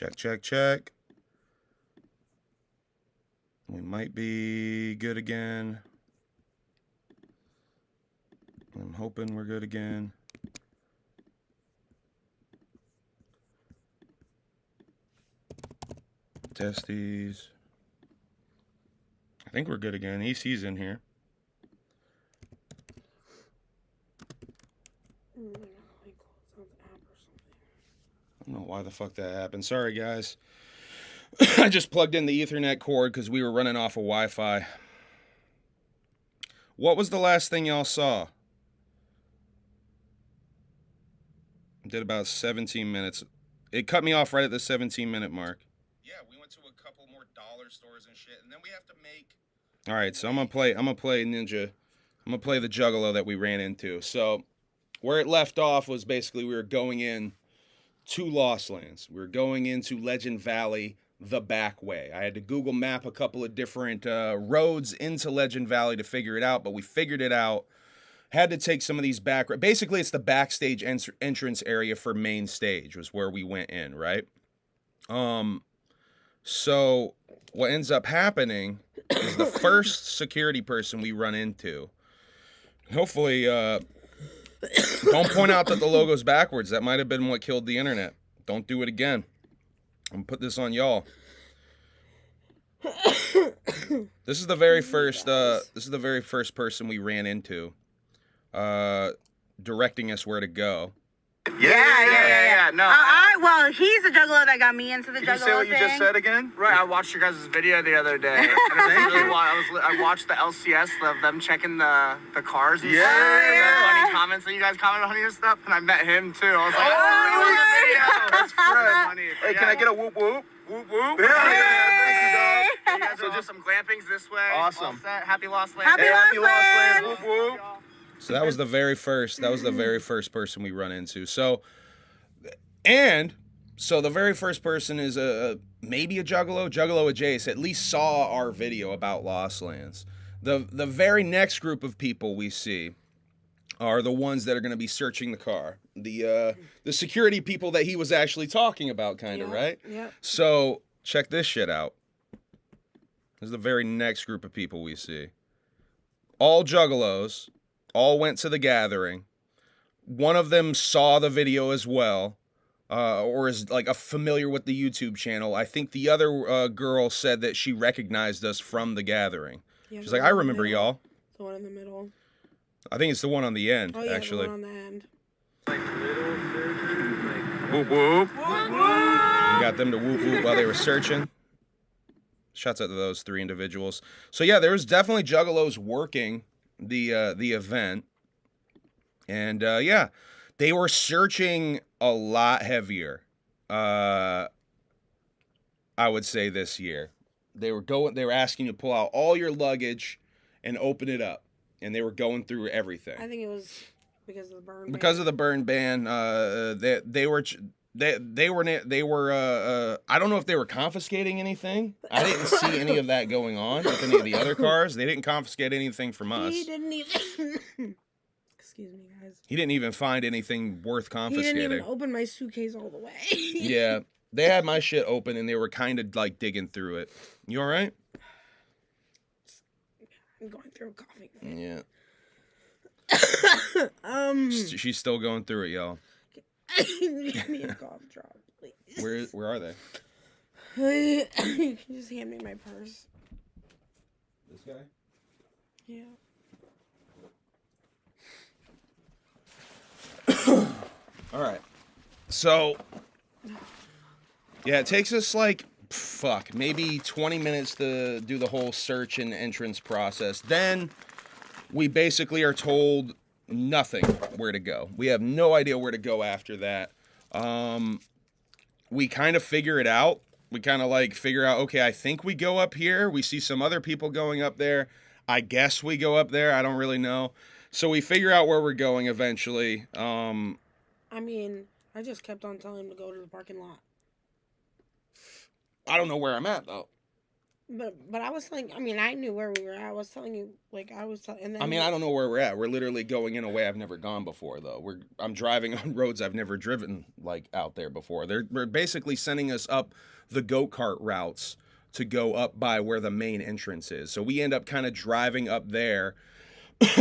Check, check, check. We might be good again. I'm hoping we're good again. Test these. I think we're good again. EC's in here. I don't know why the fuck that happened. Sorry, guys. I just plugged in the Ethernet cord because we were running off of Wi-Fi. What was the last thing y'all saw? Did about 17 minutes. It cut me off right at the 17-minute mark. Yeah, we went to a couple more dollar stores and shit, and then we have to make... All right, so I'm gonna play Ninja. I'm gonna play the Juggalo that we ran into. So where it left off was basically we were going in to Lost Lands. We were going into Legend Valley the back way. I had to Google map a couple of different roads into Legend Valley to figure it out, but we figured it out. Had to take some of these back... Basically, it's the backstage entrance area for main stage was where we went in, right? So what ends up happening is the first security person we run into. Hopefully, don't point out that the logo's backwards. That might have been what killed the internet. Don't do it again. I'm gonna put this on y'all. This is the very first person we ran into, directing us where to go. Yeah. No. Well, he's the Juggalo that got me into the Juggalo thing. Can you say what you just said again? Right, I watched your guys' video the other day. And I watched the LCS of them checking the cars and stuff. And the funny comments that you guys commented on your stuff. And I met him too. I was like, oh, the video. That's funny. Hey, can I get a whoop whoop? Whoop whoop. Yeah, Hey. thank you, dog. You guys are just some glampings this way. Awesome. All set. Happy Lost Land. Happy Lost Lands. Lands. Whoop whoop. So that was the very first. That was the very first person we run into. So the very first person is maybe a Juggalo Jace. At least saw our video about Lost Lands. The very next group of people we see are the ones that are going to be searching the car. The security people that he was actually talking about, kind of, right? Yeah. So check this shit out. This is the very next group of people we see. All Juggalos. All went to the gathering. One of them saw the video as well, or is like familiar with the YouTube channel. I think the other girl said that she recognized us from the gathering. Yeah, she's like, I remember y'all. The one in the middle. I think it's the one on the end, actually. The one on the end. Whoop whoop. We got them to whoop whoop while they were searching. Shouts out to those three individuals. So yeah, there was definitely Juggalos working the event, and yeah, they were searching a lot heavier, I would say, this year. They were asking you to pull out all your luggage and open it up, and they were going through everything. I think it was because of the burn ban. Because of the burn ban. They were I don't know if they were confiscating anything. I didn't see any of that going on with any of the other cars. They didn't confiscate anything from us. He didn't even excuse me, guys. He didn't even find anything worth confiscating. He didn't even open my suitcase all the way. Yeah. They had my shit open and they were kind of like digging through it. You all right? I'm going through a coughing fit. Yeah. She's still going through it, y'all. Give me a cough drop, please. Where are they? Can you just hand me my purse? This guy? Yeah. All right. So, yeah, it takes us like, maybe 20 minutes to do the whole search and entrance process. Then we basically are told nothing where to go. We have no idea where to go after that. We kind of figure it out. We kind of like figure out, okay, I think we go up here. We see some other people going up there. I guess we go up there. I don't really know. So we figure out where we're going eventually. I mean, I just kept on telling him to go to the parking lot. I don't know where I'm at, though. But I was telling. I mean, I knew where we were. I was telling you, like I was telling. And then I mean, I don't know where we're at. We're literally going in a way I've never gone before, though. I'm driving on roads I've never driven like out there before. They're basically sending us up the go-kart routes to go up by where the main entrance is. So we end up kind of driving up there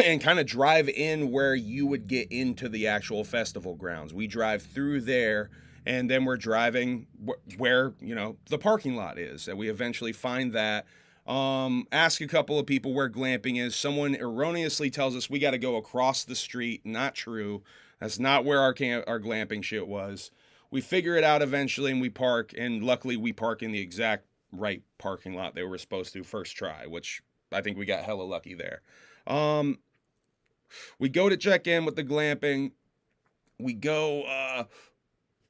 and kind of drive in where you would get into the actual festival grounds. We drive through there, and then we're driving where, you know, the parking lot is. And we eventually find that. Ask a couple of people where glamping is. Someone erroneously tells us we got to go across the street. Not true. That's not where our glamping shit was. We figure it out eventually, and we park. And luckily, we park in the exact right parking lot they were supposed to first try, which I think we got hella lucky there. We go to check in with the glamping. We go,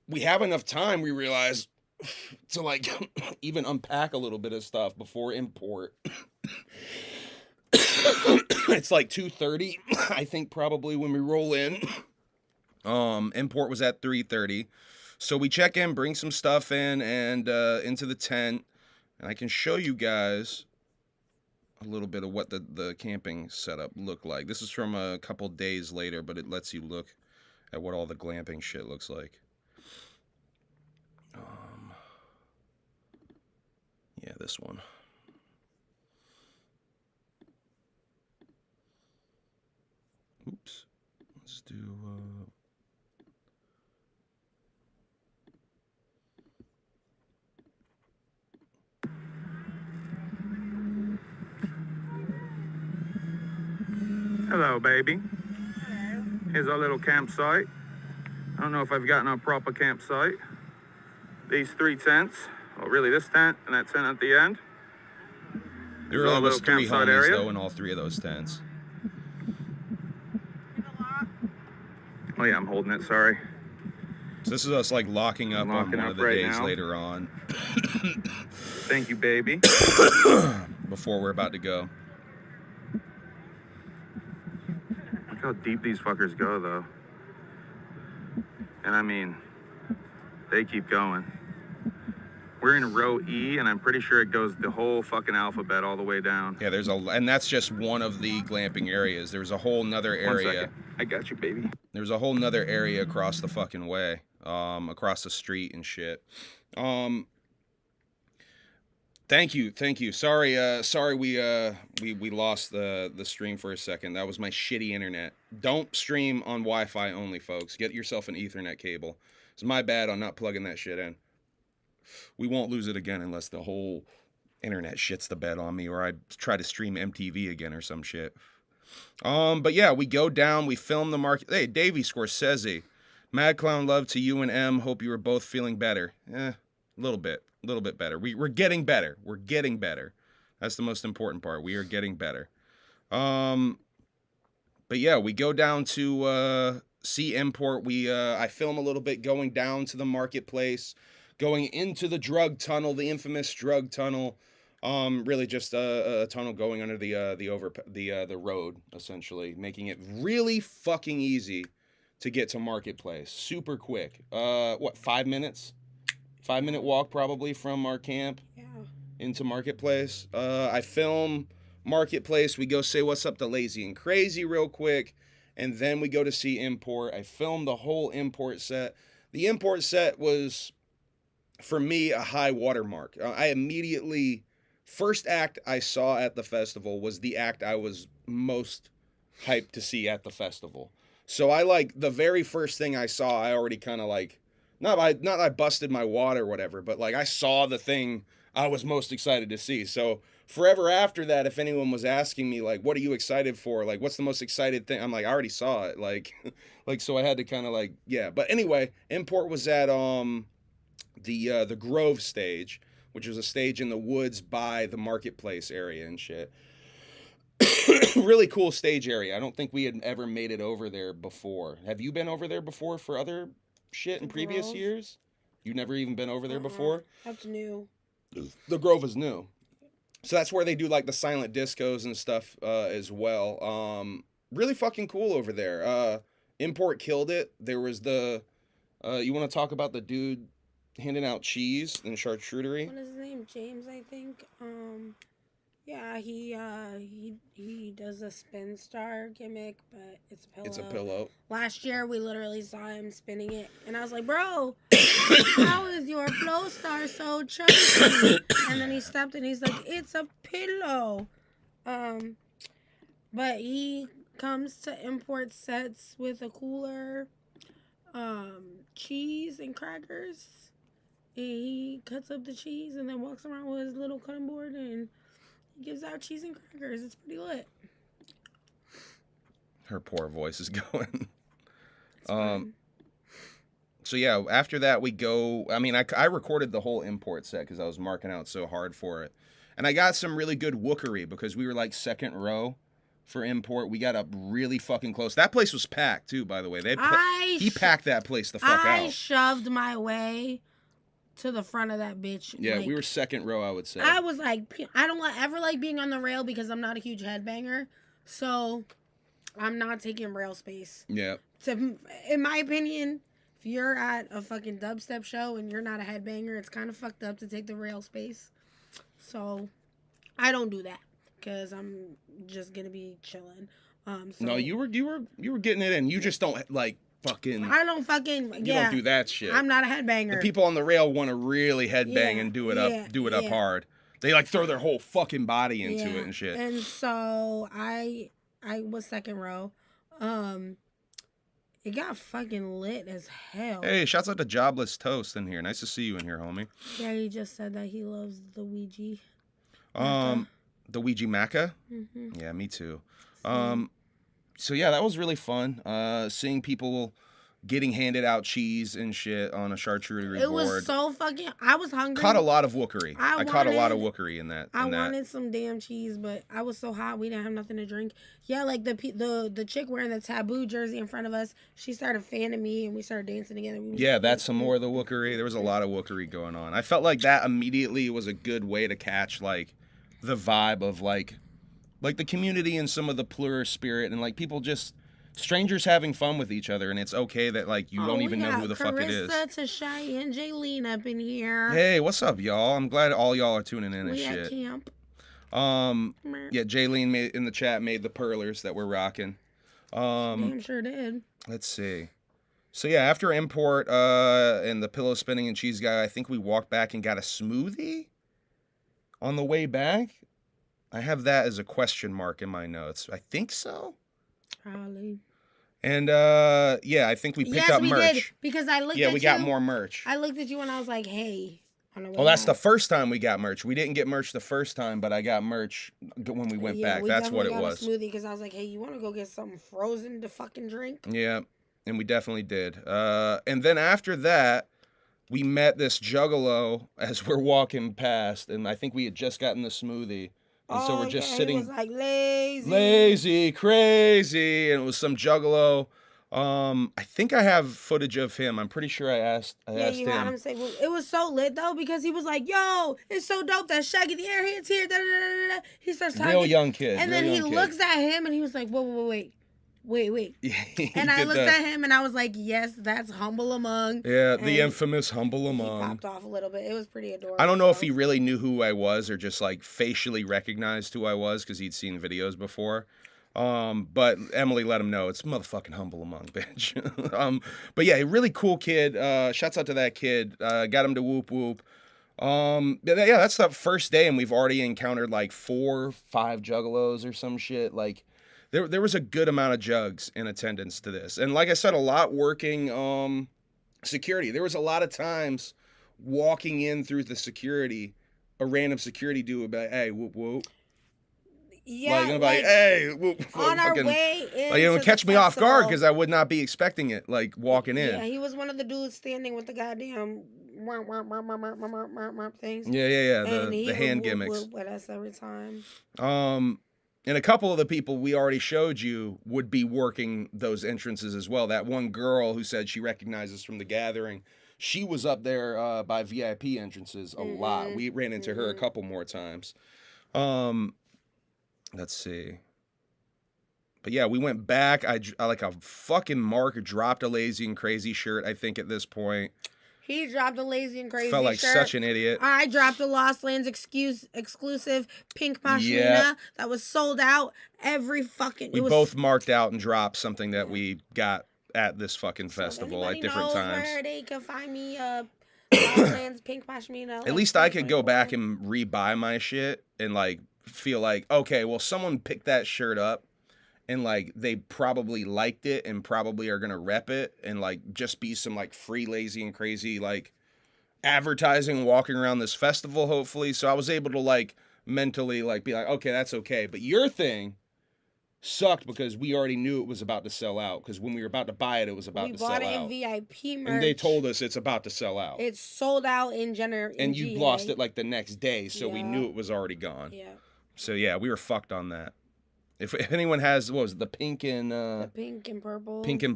we have enough time, we realize, to like even unpack a little bit of stuff before import. It's like 2:30, I think, probably when we roll in. Import was at 3:30. So we check in, bring some stuff in and into the tent, and I can show you guys a little bit of what the camping setup looked like. This is from a couple days later, but it lets you look at what all the glamping shit looks like. Yeah, this one. Oops. Let's do Hello, baby. Here's our little campsite. I don't know if I've gotten a proper campsite. These 3 tents. Well, really this tent and that tent at the end. There were almost 3 homies, though, in all 3 of those tents. Oh, yeah, I'm holding it. Sorry. So this is us, like, locking up on one of the days later on. Thank you, baby. Before we're about to go. Look how deep these fuckers go, though. And I mean, they keep going. We're in row E, and I'm pretty sure it goes the whole fucking alphabet all the way down. Yeah, and that's just one of the glamping areas. There's a whole nother area. 1 second. I got you, baby. There's a whole nother area across the fucking way, across the street and shit. Thank you. Sorry, we lost the stream for a second. That was my shitty internet. Don't stream on Wi-Fi only, folks. Get yourself an Ethernet cable. It's my bad on not plugging that shit in. We won't lose it again unless the whole internet shits the bed on me or I try to stream MTV again or some shit. But yeah, we go down, we film the market. Hey, Davey Scorsese. Mad Clown love to you and M. Hope you are both feeling better. A little bit better. We're getting better. We're getting better. That's the most important part. We are getting better. But yeah, we go down to see import. I film a little bit going down to the marketplace, going into the drug tunnel, the infamous drug tunnel. Really just a tunnel going under the road, essentially, making it really fucking easy to get to marketplace. Super quick. 5 minutes? 5-minute walk probably from our camp into marketplace. I film marketplace. We go say what's up to Lazy and Crazy real quick, and then we go to see import. I filmed the whole import set. The import set was, for me, a high watermark. I immediately, first act I saw at the festival was the act I was most hyped to see at the festival. So the very first thing I saw, I already kind of not I busted my wad or whatever, but I saw the thing I was most excited to see. So forever after that, if anyone was asking me what are you excited for? What's the most excited thing? I'm I already saw it. So I had to kind of yeah. But anyway, import was at the Grove stage, which was a stage in the woods by the marketplace area and shit. Really cool stage area. I don't think we had ever made it over there before. Have you been over there before for other shit in previous years? You never even been over there before? That's new. The Grove is new. So that's where they do the silent discos and stuff as well. Really fucking cool over there. Import killed it. There was you want to talk about the dude handing out cheese and charcuterie. What is his name? James, I think. Yeah, he does a spin star gimmick, but it's a pillow. It's a pillow. Last year, we literally saw him spinning it, and I was like, bro, how is your flow star so chunky? And then he stopped and he's like, it's a pillow. But he comes to import sets with a cooler, cheese and crackers. And he cuts up the cheese and then walks around with his little cutting board and he gives out cheese and crackers. It's pretty lit. Her poor voice is going. So yeah, after that we go. I mean, I recorded the whole import set because I was marking out so hard for it, and I got some really good wookery because we were like second row for import. We got up really fucking close. That place was packed too, by the way. He packed that place the fuck out. I shoved my way to the front of that bitch. Yeah, we were second row, I would say. I was like, I don't ever like being on the rail because I'm not a huge headbanger. So I'm not taking rail space. Yeah. So, in my opinion, if you're at a fucking dubstep show and you're not a headbanger, it's kind of fucked up to take the rail space. So I don't do that because I'm just gonna be chilling. So, no, you were getting it in. You just don't like fucking. I don't fucking. You don't do that shit. I'm not a headbanger. The people on the rail want to really headbang and do it up hard. They like throw their whole fucking body into it and shit. And so I was second row. It got fucking lit as hell. Hey, shouts out to Jobless Toast in here. Nice to see you in here, homie. Yeah, he just said that he loves the Ouija. The Ouija Maca? Mm-hmm. Yeah, me too. So yeah, that was really fun. Seeing people getting handed out cheese and shit on a charcuterie board. It was so fucking. I was hungry. Caught a lot of wookery. I caught a lot of wookery in that. I wanted some damn cheese, but I was so hot we didn't have nothing to drink. Yeah, like the chick wearing the Taboo jersey in front of us, she started fanning me and we started dancing together. Yeah, that's some more of the wookery. There was a lot of wookery going on. I felt like that immediately was a good way to catch like the vibe of like the community and some of the plur spirit and like people just. Strangers having fun with each other, and it's okay that like you don't even know who the fuck it is. Carissa, Tashai, and Jaylene up in here. Hey, what's up, y'all? I'm glad all y'all are tuning in and shit. At camp. Yeah, Jaylene in the chat made the perlers that we're rocking. Damn sure did. Let's see. So yeah, after import and the pillow spinning and cheese guy, I think we walked back and got a smoothie on the way back. I have that as a question mark in my notes. I think so. Probably. And yeah, I think we picked up merch. Did, because I looked at you. Yeah, we got more merch. I looked at you and I was like, hey. Well, that's the first time we got merch. We didn't get merch the first time, but I got merch when we went back. That's what it was. A smoothie because I was like, hey, you want to go get something frozen to fucking drink? Yeah, and we definitely did. And then after that, we met this Juggalo as we're walking past, and I think we had just gotten the smoothie. And so we're just sitting. It was like lazy. Lazy, crazy. And it was some Juggalo. I think I have footage of him. I'm pretty sure I asked him. Had him say, well, it was so lit though because he was like, yo, it's so dope that Shaggy the Airhead's here. Da, da, da, da. He starts talking. Real young kid. And then he looks at him and he was like, wait. And I looked at him and I was like, yes, that's Humble Among. Yeah, the infamous Humble Among. He popped off a little bit. It was pretty adorable. I don't know if he really knew who I was or just like facially recognized who I was because he'd seen videos before. But Emily let him know it's motherfucking Humble Among, bitch. But yeah, really cool kid. Shouts out to that kid. Got him to whoop whoop. Yeah, that's the first day and we've already encountered like 4 or 5 Juggalos or some shit. Like there was a good amount of jugs in attendance to this. And like I said, a lot working security. There was a lot of times walking in through the security, a random security dude would be like, hey, whoop whoop. Yeah, like, hey, whoop, on our way in. Like, it would catch me off guard because I would not be expecting it, like walking in. Yeah, he was one of the dudes standing with the goddamn things. Yeah. The hand gimmicks. With us every time. And a couple of the people we already showed you would be working those entrances as well. That one girl who said she recognizes from the gathering, she was up there by VIP entrances a lot. We ran into her a couple more times. Let's see. But yeah, we went back. I like a fucking mark dropped a Lazy and Crazy shirt, I think, at this point. He dropped a Lazy and Crazy Felt like shirt. such an idiot. I dropped a Lost Lands exclusive pink pashmina that was sold out every fucking... We both marked out and dropped something that we got at this fucking festival at different times. Where they can find me Lost Lands pink pashmina. At least I could go back and rebuy my shit and like feel like, okay, well, someone picked that shirt up and like they probably liked it and probably are gonna rep it and like just be some like free Lazy and Crazy like advertising walking around this festival, hopefully. So I was able to like mentally like be like, okay, that's okay. But your thing sucked because we already knew it was about to sell out, because when we were about to buy it, it was about to sell out. We bought it in VIP merch. And they told us it's about to sell out. It's sold out in January. And you lost it like the next day, so we knew it was already gone. Yeah. So yeah, we were fucked on that. If anyone has, what was it, the pink and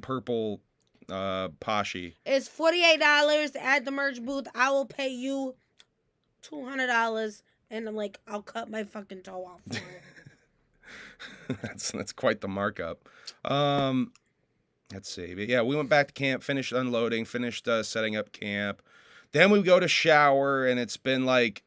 purple Poshy. It's $48 at the merch booth. I will pay you $200 and I'm like, I'll cut my fucking toe off for it. That's quite the markup. Let's see. But yeah, we went back to camp, finished unloading, finished setting up camp. Then we go to shower, and it's been like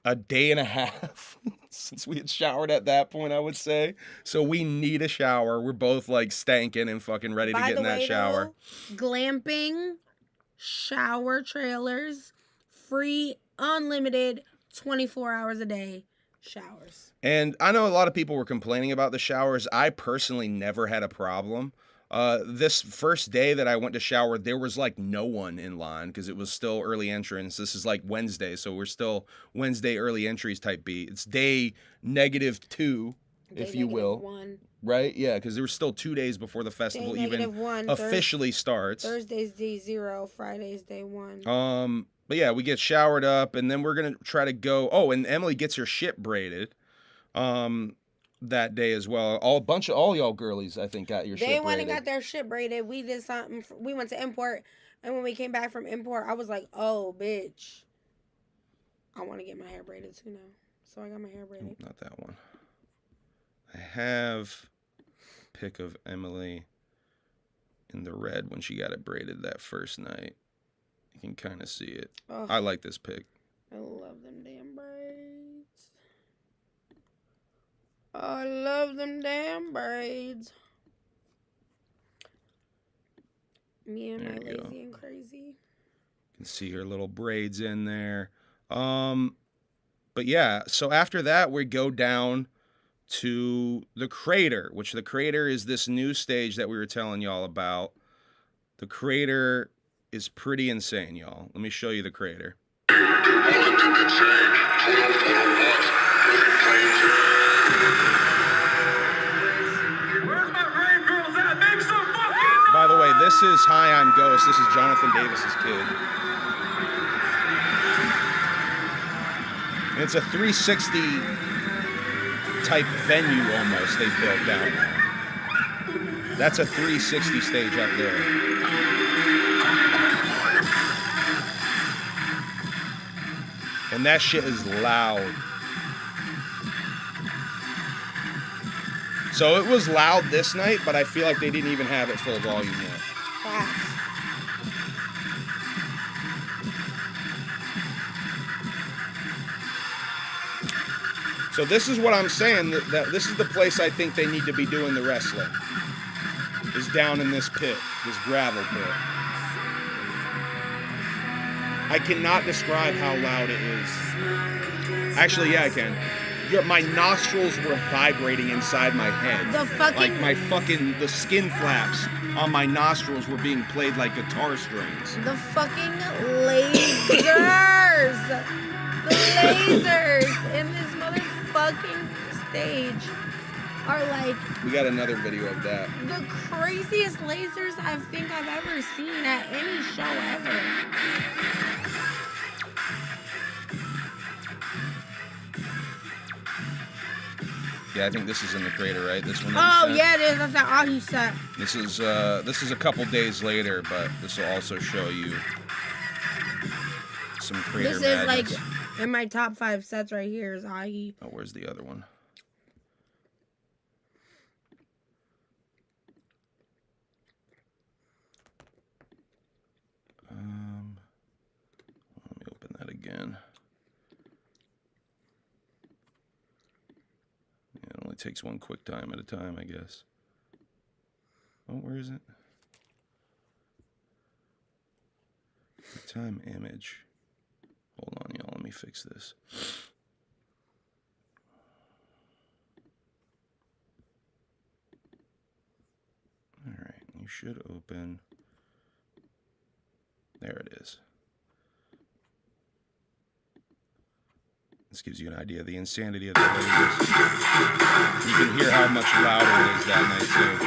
a day and a half since we had showered at that point, I would say. So we need a shower. We're both like stanking and fucking ready to get in that shower. Glamping, shower trailers, free, unlimited, 24 hours a day showers. And I know a lot of people were complaining about the showers. I personally never had a problem. This first day that I went to shower, there was like no one in line because it was still early entrance. This is like Wednesday, so we're still Wednesday early entries type beat. It's day -2, if you will. -1. Right? Yeah, because there were still 2 days before the festival even officially starts. Thursday's day 0, Friday's day 1. But yeah, we get showered up, and then we're gonna try to go. Oh, and Emily gets her shit braided. That day as well. All y'all girlies, I think, got your shit braided. They went and got their shit braided. We did something. We went to import, and when we came back from import, I was like, "Oh, bitch, I want to get my hair braided too now." So I got my hair braided. Not that one. I have a pic of Emily in the red when she got it braided that first night. You can kind of see it. Oh, I like this pic. I love them damn braids. I love them damn braids. Me and my Lazy and Crazy. You can see her little braids in there. But yeah, so after that, we go down to the Crater, which the Crater is this new stage that we were telling y'all about. The Crater is pretty insane, y'all. Let me show you the Crater. By the way, this is High on Ghost. This is Jonathan Davis's kid. And it's a 360 type venue almost they've built down there. That's a 360 stage up there. And that shit is loud. So it was loud this night, but I feel like they didn't even have it full volume yet. Facts. So this is what I'm saying, that this is the place I think they need to be doing the wrestling. Is down in this pit, this gravel pit. I cannot describe how loud it is. Actually, yeah, I can. My nostrils were vibrating inside my head. The skin flaps on my nostrils were being played like guitar strings. The fucking lasers! The lasers in this motherfucking stage are like... We got another video of that. The craziest lasers I think I've ever seen at any show ever. Yeah, I think this is in the Crater, right? This one. Oh yeah, it is. That's that Ahi set. This is a couple days later, but this will also show you some Crater madness. Is like in my top 5 sets right here is Ahi. Oh, where's the other one? It takes one quick time at a time, I guess. Oh, where is it? Quick time image. Hold on, y'all. Let me fix this. All right, you should open. There it is. This gives you an idea of the insanity of the lasers. You can hear how much louder it is that night, too.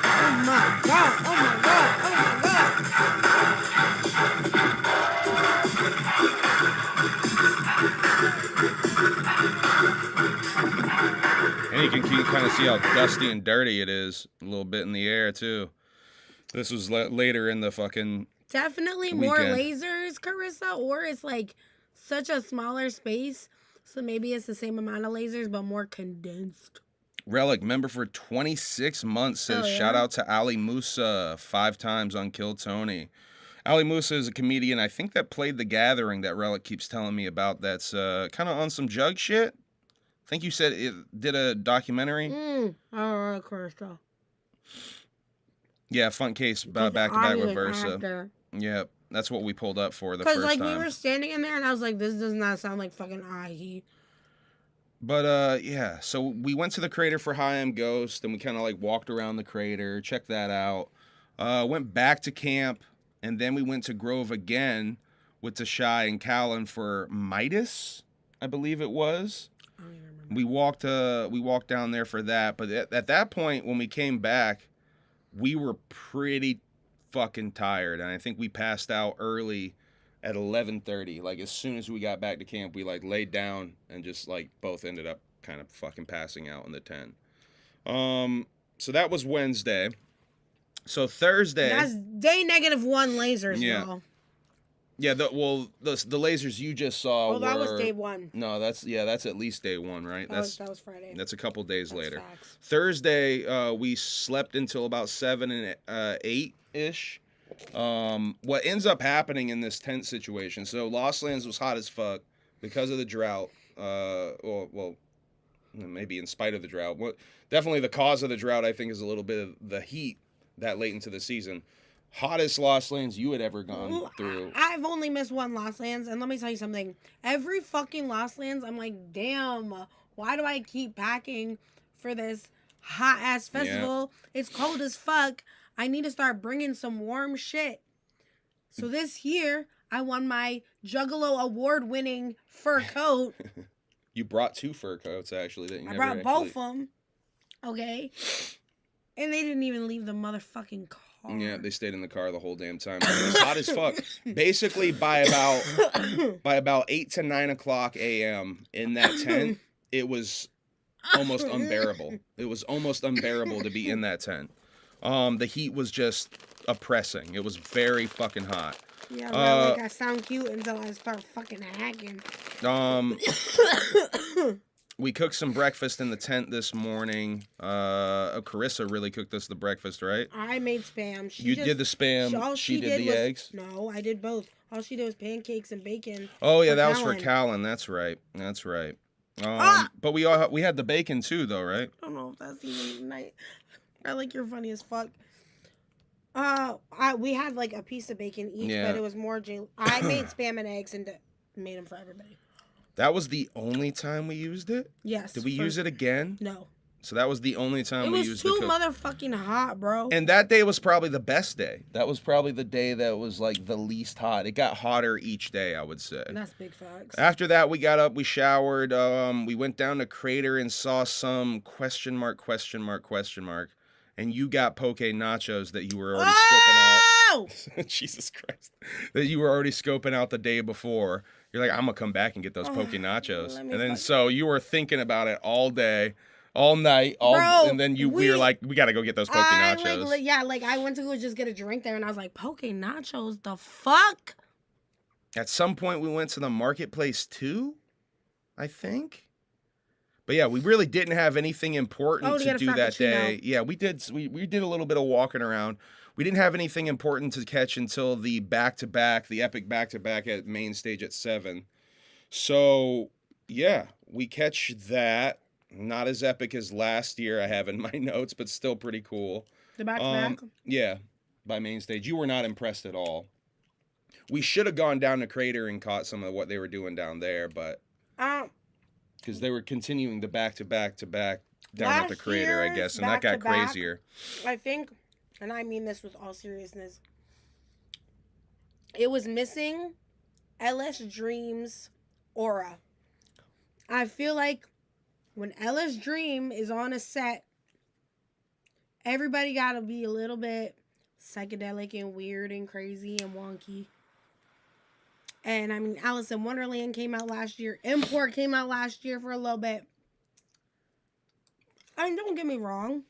Oh my god! Oh my god! Oh my god! And you can kind of see how dusty and dirty it is. A little bit in the air, too. This was later in the fucking Definitely weekend. more lasers, Carissa, or it's like such a smaller space, so maybe it's the same amount of lasers but more condensed. Relic, member for 26 months, says, shout out to Ali Musa 5 times on Kill Tony. Ali Musa is a comedian, I think, that played The Gathering that Relic keeps telling me about. That's kind of on some jug shit. I think you said it did a documentary. All right, Carissa. Yeah, fun case, back to back with Versa. Yeah, that's what we pulled up for the first time. Because, like, we were standing in there, and I was like, this does not sound like fucking Ahi. But, yeah, so we went to the crater for High M Ghost, and we kind of, like, walked around the crater, checked that out. Went back to camp, and then we went to Grove again with Tashai and Callan for Midas, I believe it was. I don't even remember. We walked down there for that, but at that point, when we came back, we were pretty fucking tired, and I think we passed out early at 11:30. Like, as soon as we got back to camp, we, like, laid down and just, like, both ended up kind of fucking passing out in the tent. So that was Wednesday. So Thursday... That's day -1 lasers, yeah. y'all. Yeah, the lasers you just saw that was day 1. No, that's at least day 1, right? That was Friday. That's a couple days later. Facts. Thursday, we slept until about 7 and 8-ish. What ends up happening in this tent situation, so Lost Lands was hot as fuck because of the drought. Well, maybe in spite of the drought. Definitely the cause of the drought, I think, is a little bit of the heat that late into the season. Hottest Lost Lands you had ever gone through. I've only missed one Lost Lands, and let me tell you something. Every fucking Lost Lands, I'm like, damn, why do I keep packing for this hot-ass festival? Yeah. It's cold as fuck. I need to start bringing some warm shit. So this year, I won my Juggalo award-winning fur coat. You brought 2 fur coats, actually. I brought both of them. Okay? And they didn't even leave the motherfucking car. Yeah, they stayed in the car the whole damn time. It was hot as fuck. Basically, by about 8 to 9 o'clock a.m. in that tent, it was almost unbearable. It was almost unbearable to be in that tent. The heat was just oppressing. It was very fucking hot. Yeah, well, I sound cute until I start fucking hacking. We cooked some breakfast in the tent this morning. Carissa really cooked us the breakfast, right? I made Spam. You did the Spam. She did the eggs. No, I did both. All she did was pancakes and bacon. Oh yeah, that was for Callan. That's right. But we had the bacon too, though, right? I don't know if that's even nice. I like you're funny as fuck. We had like a piece of bacon each, but it was more. I made Spam and eggs and made them for everybody. That was the only time we used it? Yes. Did we use it again? No. So that was the only time we used it. It was too motherfucking hot, bro. And that day was probably the best day. That was probably the day that was like the least hot. It got hotter each day, I would say. That's big facts. After that, we got up, we showered, we went down to Crater and saw some question mark. And you got poke nachos that you were already scoping out. Jesus Christ. That you were already scoping out the day before. You're like, I'm going to come back and get those poke nachos. And then so you were thinking about it all day, all night, and then we were like, we got to go get those poke nachos. I went to go just get a drink there, and I was like, poke nachos, the fuck? At some point, we went to the marketplace too, I think. But yeah, we really didn't have anything important to do that day. Yeah, we did. We did a little bit of walking around. we didn't have anything important to catch until the back-to-back, the epic back-to-back at main stage at 7. So, yeah, we catch that. Not as epic as last year I have in my notes, but still pretty cool. The back-to-back? Yeah, by main stage. You were not impressed at all. We should have gone down to Crater and caught some of what they were doing down there, but because they were continuing the back-to-back down at the Crater, I guess, and that got crazier. I think, and I mean this with all seriousness, it was missing LS Dream's aura. I feel like when LS Dream is on a set, everybody gotta be a little bit psychedelic and weird and crazy and wonky. And I mean, Alice in Wonderland came out last year. Import came out last year for a little bit. I mean, don't get me wrong.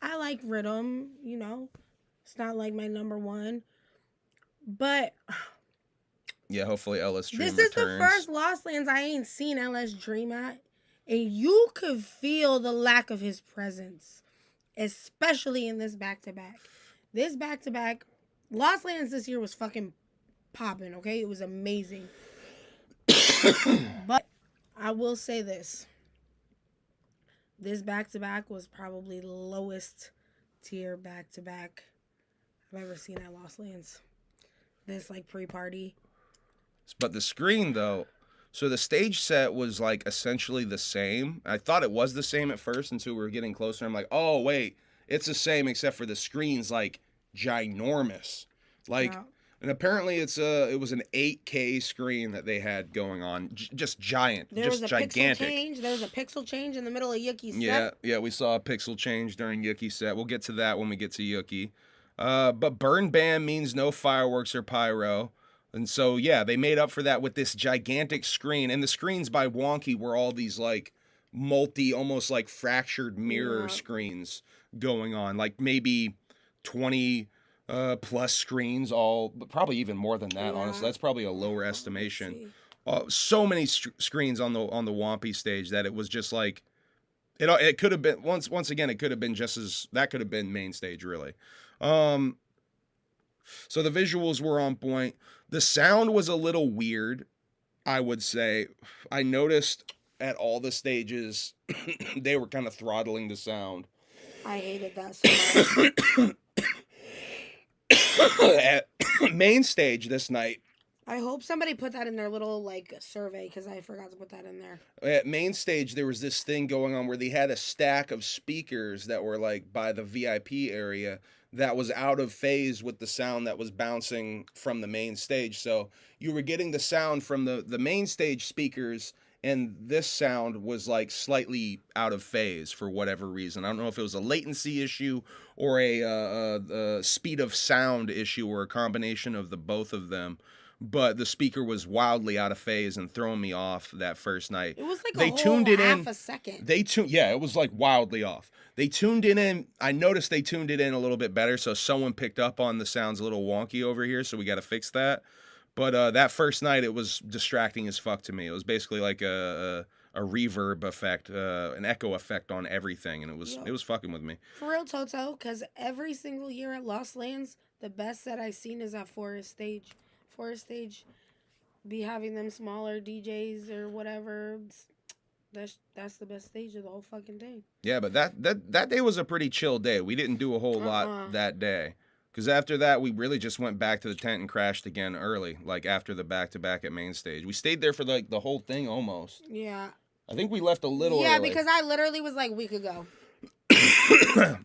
I like Rhythm, you know. It's not like my number one. But yeah, hopefully LS Dream this returns. Is the first Lost Lands I ain't seen LS Dream at. And you could feel the lack of his presence. Especially in this back-to-back. This back-to-back, Lost Lands this year was fucking popping, okay? It was amazing. But I will say this. This back-to-back was probably the lowest tier back-to-back I've ever seen at Lost Lands. This, like, pre-party. But the screen, though, so the stage set was, like, essentially the same. I thought it was the same at first until we were getting closer. I'm like, oh, wait, it's the same except for the screen's, like, ginormous. Like, wow. And apparently it was an 8K screen that they had going on. Just giant, just gigantic. There was a pixel change in the middle of Yuki's set. Yeah, we saw a pixel change during Yuki's set. We'll get to that when we get to Yuki. But Burn Ban means no fireworks or pyro. And so, yeah, they made up for that with this gigantic screen. And the screens by Wonky were all these, like, almost like fractured mirror screens going on. Like, maybe 20... plus screens, probably even more than that. Honestly, that's probably a lower estimation. So many screens on the Wampy stage that it was just like it could have been once again. It could have been that could have been main stage really. So the visuals were on point. The sound was a little weird, I would say. I noticed at all the stages they were kind of throttling the sound. I hated that so much. At main stage this night. I hope somebody put that in their little, like, survey, because I forgot to put that in there. At main stage, there was this thing going on where they had a stack of speakers that were, like, by the VIP area that was out of phase with the sound that was bouncing from the main stage. So you were getting the sound from the main stage speakers, and this sound was, like, slightly out of phase for whatever reason. I don't know if it was a latency issue or a speed of sound issue or a combination of the both of them. But the speaker was wildly out of phase and throwing me off that first night. It was like half a second. It was like wildly off. They tuned it in. I noticed they tuned it in a little bit better, so someone picked up on the sounds a little wonky over here, so we got to fix that. But that first night, it was distracting as fuck to me. It was basically like a reverb effect, an echo effect on everything, and it was fucking with me. For real, Toto, because every single year at Lost Lands, the best set I've seen is at Forest Stage. Forest Stage be having them smaller DJs or whatever. That's the best stage of the whole fucking day. Yeah, but that day was a pretty chill day. We didn't do a whole lot that day. Because after that, we really just went back to the tent and crashed again early, like after the back-to-back at main stage. We stayed there for like the whole thing almost. Yeah. I think we left a little early. Yeah, because I literally was like, we could go.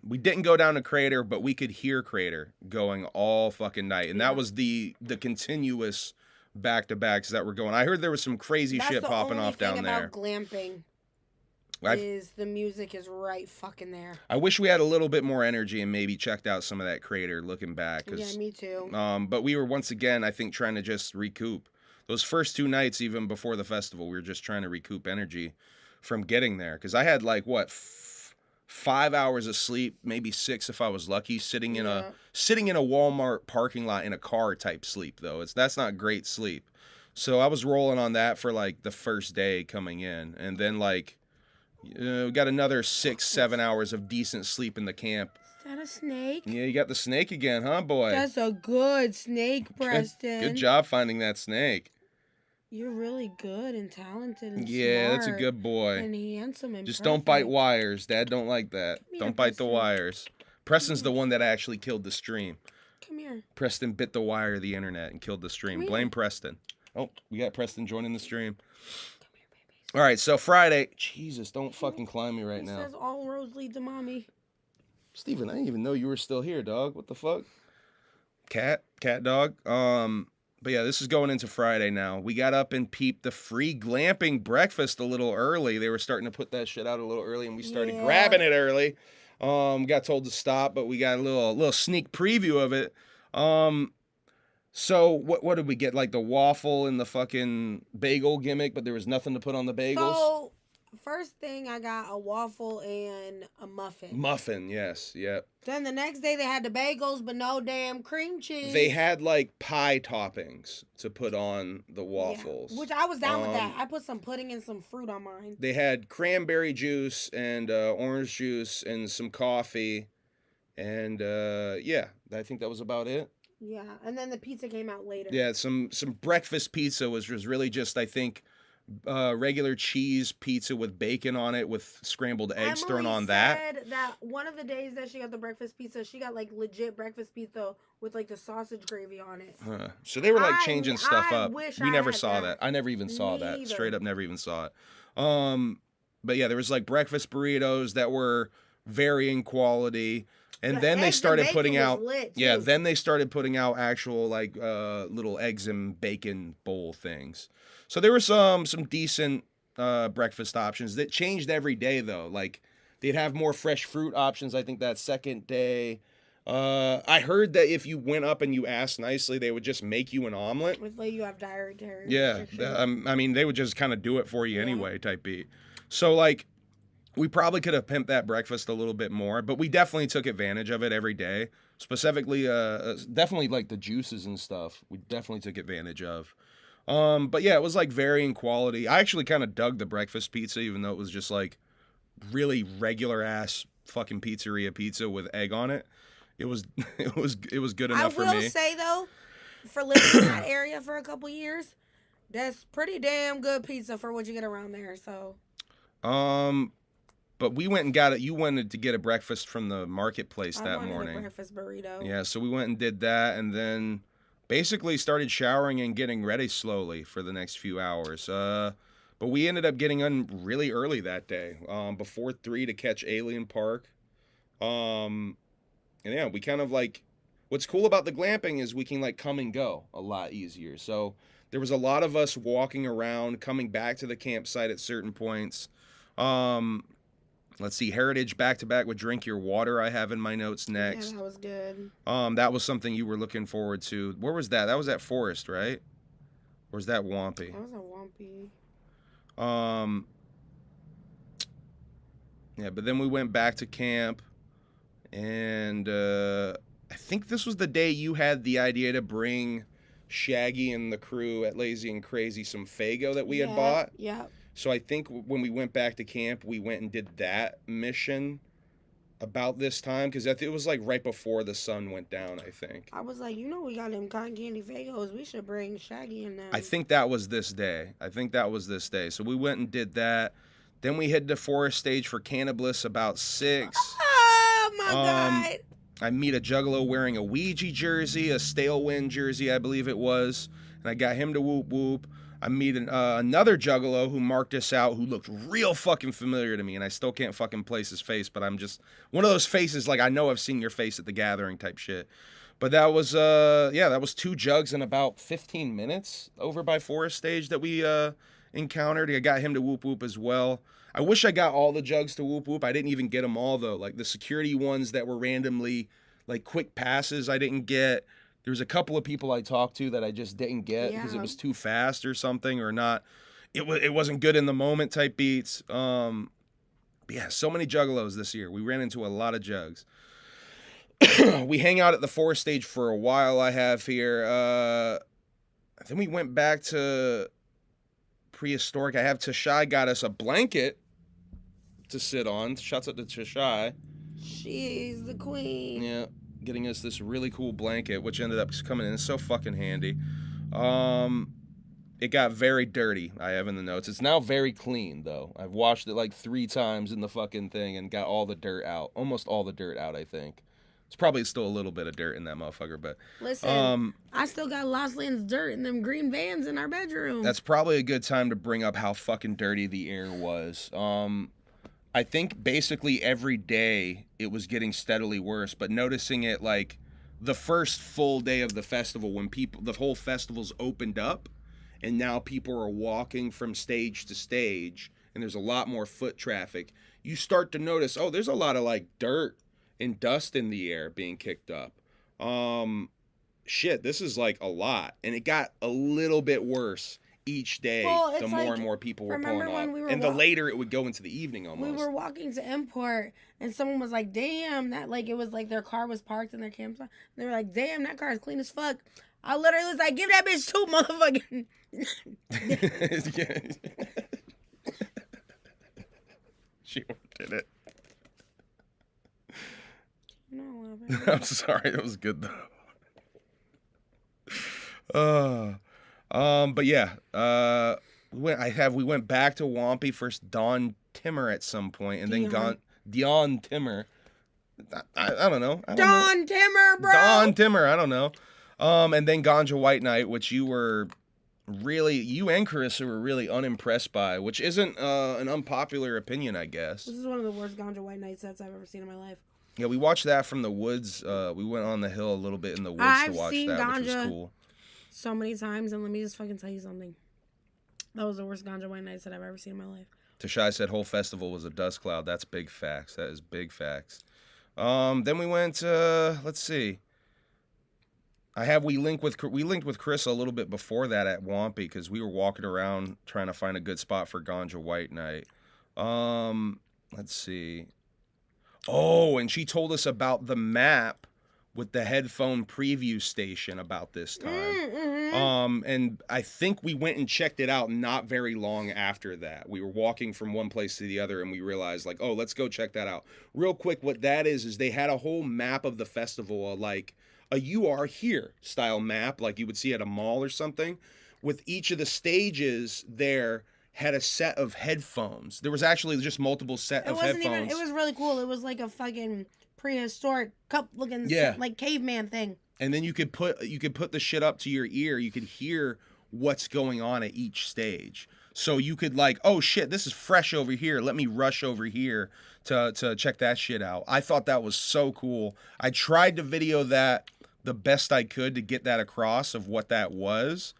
We didn't go down to Crater, but we could hear Crater going all fucking night. And that was the continuous back-to-backs that were going. I heard there was some crazy shit popping off down there. That's the only thing about glamping. Is the music is right fucking there. I wish we had a little bit more energy and maybe checked out some of that Crater looking back. Yeah, me too. But we were once again, I think, trying to just recoup. Those first 2 nights, even before the festival, we were just trying to recoup energy from getting there. Because I had like, 5 hours of sleep, maybe 6 if I was lucky, sitting in a Walmart parking lot in a car type sleep, though. That's not great sleep. So I was rolling on that for like the first day coming in. And then like... we got another 6-7 hours of decent sleep in the camp. that a snake? Yeah, you got the snake again, huh, boy? That's a good snake, Preston. Good job finding that snake. You're really good and talented and yeah, smart. That's a good boy. And handsome and Just perfect. don't bite wires. Dad don't like that. Come here, Don't bite the Preston. wires. Preston's the one that actually killed the stream. Come here. Preston bit the wire of the internet and killed the stream. Come Blame here. Preston. Oh, we got Preston joining the stream. Come here, babies. All right, so Friday. Jesus, don't fucking climb me right It now. says all roads lead to mommy. Steven, I didn't even know you were still here, dog. What the fuck? Cat dog. But yeah, this is going into Friday now. We got up and peeped the free glamping breakfast a little early. They were starting to put that shit out a little early, and we started grabbing it early. Got told to stop, but we got a little sneak preview of it. So what did we get? Like the waffle and the fucking bagel gimmick, but there was nothing to put on the bagels. So, first thing I got a waffle and a muffin. Muffin, yes, yep. Then the next day they had the bagels, but no damn cream cheese. They had like pie toppings to put on the waffles. Yeah, which I was down with that. I put some pudding and some fruit on mine. They had cranberry juice and orange juice and some coffee. And yeah, I think that was about it. Yeah, and then the pizza came out later. Yeah, some breakfast pizza was really just, I think, regular cheese pizza with bacon on it with scrambled eggs thrown on that. Emily said that one of the days that she got the breakfast pizza, she got like legit breakfast pizza with like the sausage gravy on it. So they were like changing stuff up. Wish We I never had saw that. I never even saw Me that. either. Straight up never even saw it. But yeah, there was like breakfast burritos that were varying quality. And The then they eggs and started bacon putting was out lit, yeah, too. then they started putting out actual like little eggs and bacon bowl things. So there were some decent breakfast options that changed every day though. Like they'd have more fresh fruit options I think that second day. I heard that if you went up and you asked nicely, they would just make you an omelet. With like you have dietary Yeah, restrictions. I mean they would just kind of do it for you anyway type beat. So like we probably could have pimped that breakfast a little bit more, but we definitely took advantage of it every day. Specifically, definitely like the juices and stuff. We definitely took advantage of. But yeah, it was like varying quality. I actually kind of dug the breakfast pizza, even though it was just like really regular ass fucking pizzeria pizza with egg on it. It was good enough for me. I will say though, for living in that area for a couple years, that's pretty damn good pizza for what you get around there. So. But we went and got it. You wanted to get a breakfast from the marketplace that morning. A breakfast burrito. Yeah, so we went and did that, and then basically started showering and getting ready slowly for the next few hours. But we ended up getting on really early that day, before 3 to catch Alien Park. And yeah, we kind of like, what's cool about the glamping is we can like come and go a lot easier. So there was a lot of us walking around, coming back to the campsite at certain points. Let's see, Heritage back-to-back with Drink Your Water I have in my notes next. Yeah, that was good. That was something you were looking forward to. Where was that? That was at Forest, right? Or was that Wampy? That was a Wampy. Yeah, but then we went back to camp, and I think this was the day you had the idea to bring Shaggy and the crew at Lazy and Crazy some Faygo that we had bought. Yeah. So I think when we went back to camp, we went and did that mission about this time, because it was like right before the sun went down, I think. I was like, we got them cotton candy Fagos. We should bring Shaggy in there. I think that was this day. So we went and did that. Then we hit the Forest stage for Cannabis about 6. Oh, my God. I meet a Juggalo wearing a Ouija jersey, a Stale Wind jersey, I believe it was. And I got him to whoop whoop. I meet another Juggalo who marked us out, who looked real fucking familiar to me, and I still can't fucking place his face, but I'm just one of those faces like I know I've seen your face at the gathering type shit. But that was that was 2 jugs in about 15 minutes over by Forest Stage that we encountered. I got him to whoop whoop as well. I wish I got all the jugs to whoop whoop. I didn't even get them all though. Like the security ones that were randomly like quick passes, I didn't get. There was a couple of people I talked to that I just didn't get because it was too fast or something, or not. It wasn't good in the moment type beats. But yeah, so many Juggalos this year. We ran into a lot of jugs. We hang out at the Forest Stage for a while. I have here. Then we went back to Prehistoric. I have Tashai got us a blanket to sit on. Shouts out to Tashai. She's the queen. Yeah, getting us this really cool blanket, which ended up coming in. It's so fucking handy. It got very dirty, I have in the notes. It's now very clean, though. I've washed it like 3 times in the fucking thing and got all the dirt out. Almost all the dirt out, I think. It's probably still a little bit of dirt in that motherfucker, but... Listen, I still got Lost Lands dirt in them green vans in our bedroom. That's probably a good time to bring up how fucking dirty the air was. I think basically every day it was getting steadily worse, but noticing it like the first full day of the festival when the whole festival's opened up and now people are walking from stage to stage and there's a lot more foot traffic, you start to notice, oh, there's a lot of like dirt and dust in the air being kicked up. Shit, this is like a lot. And it got a little bit worse each day the more and more people were pulling off. And the later it would go into the evening almost. We were walking to import and someone was like, damn, that like it was like their car was parked in their campsite. They were like, damn, that car is clean as fuck. I literally was like, give that bitch 2 motherfucking She did it. No, I'm sorry, it was good though. But yeah, we went back to Wampy first. Don Timmer at some point, and then Dion Timmer. I don't know. Don Timmer, bro. Don Timmer. I don't know. And then Ganja White Night, which you and Carissa were really unimpressed by, which isn't an unpopular opinion, I guess. This is one of the worst Ganja White Night sets I've ever seen in my life. Yeah, we watched that from the woods. We went on the hill a little bit in the woods to watch that, which was cool. So many times, and let me just fucking tell you something. That was the worst Ganja White Nights that I've ever seen in my life. Tashai said whole festival was a dust cloud. That's big facts. That is big facts. Then we went let's see. We linked with Chris a little bit before that at Wampy because we were walking around trying to find a good spot for Ganja White Night. Let's see. Oh, and she told us about the map with the headphone preview station about this time. Mm-hmm. And I think we went and checked it out not very long after that. We were walking from one place to the other and we realized like, oh, let's go check that out. Real quick, what that is they had a whole map of the festival, like a You Are Here style map, like you would see at a mall or something, with each of the stages there had a set of headphones. There was actually just multiple set of headphones. It was really cool. It was like a fucking prehistoric cup looking like caveman thing. And then you could put the shit up to your ear. You could hear what's going on at each stage. So you could like, oh shit, this is fresh over here. Let me rush over here to check that shit out. I thought that was so cool. I tried to video that the best I could to get that across of what that was.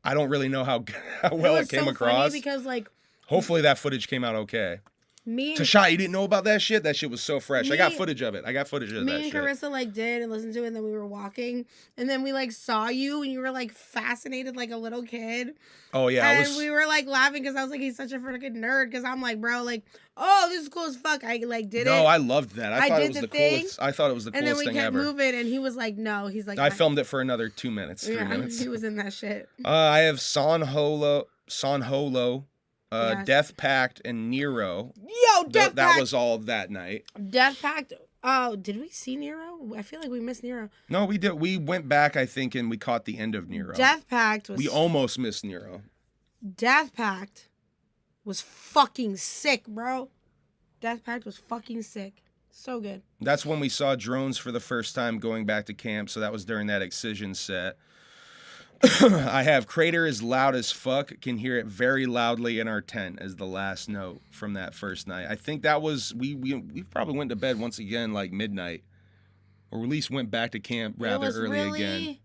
I don't really know how well it came across. Funny because like, hopefully that footage came out okay. Tashai, you didn't know about that shit? That shit was so fresh. I got footage of it. that shit. Me and Carissa like did and listened to it, and then we were walking, and then we like saw you, and you were like fascinated like a little kid. Oh yeah, and we were like laughing because I was like, he's such a freaking nerd. Because I'm like, bro, like, oh, this is cool as fuck. I like did it. No, I loved that. I thought it was the coolest. I thought it was the coolest thing ever. And then we kept moving, and he was like, no, he's like, I filmed it for another 2 minutes, 3 minutes. He was in that shit. I have Son Holo. Death Pact and Nero. Yo, Death Pact. That was all that night. Death Pact. Oh, did we see Nero? I feel like we missed Nero. No, we did. We went back, I think, and we caught the end of Nero. Death Pact was... We almost missed Nero. Death Pact was fucking sick, bro. Death Pact was fucking sick. So good. That's when we saw drones for the first time going back to camp, so that was during that Excision set. I have Crater is loud as fuck. Can hear it very loudly in our tent as the last note from that first night. I think that was we probably went to bed once again like midnight, or at least went back to camp rather early again.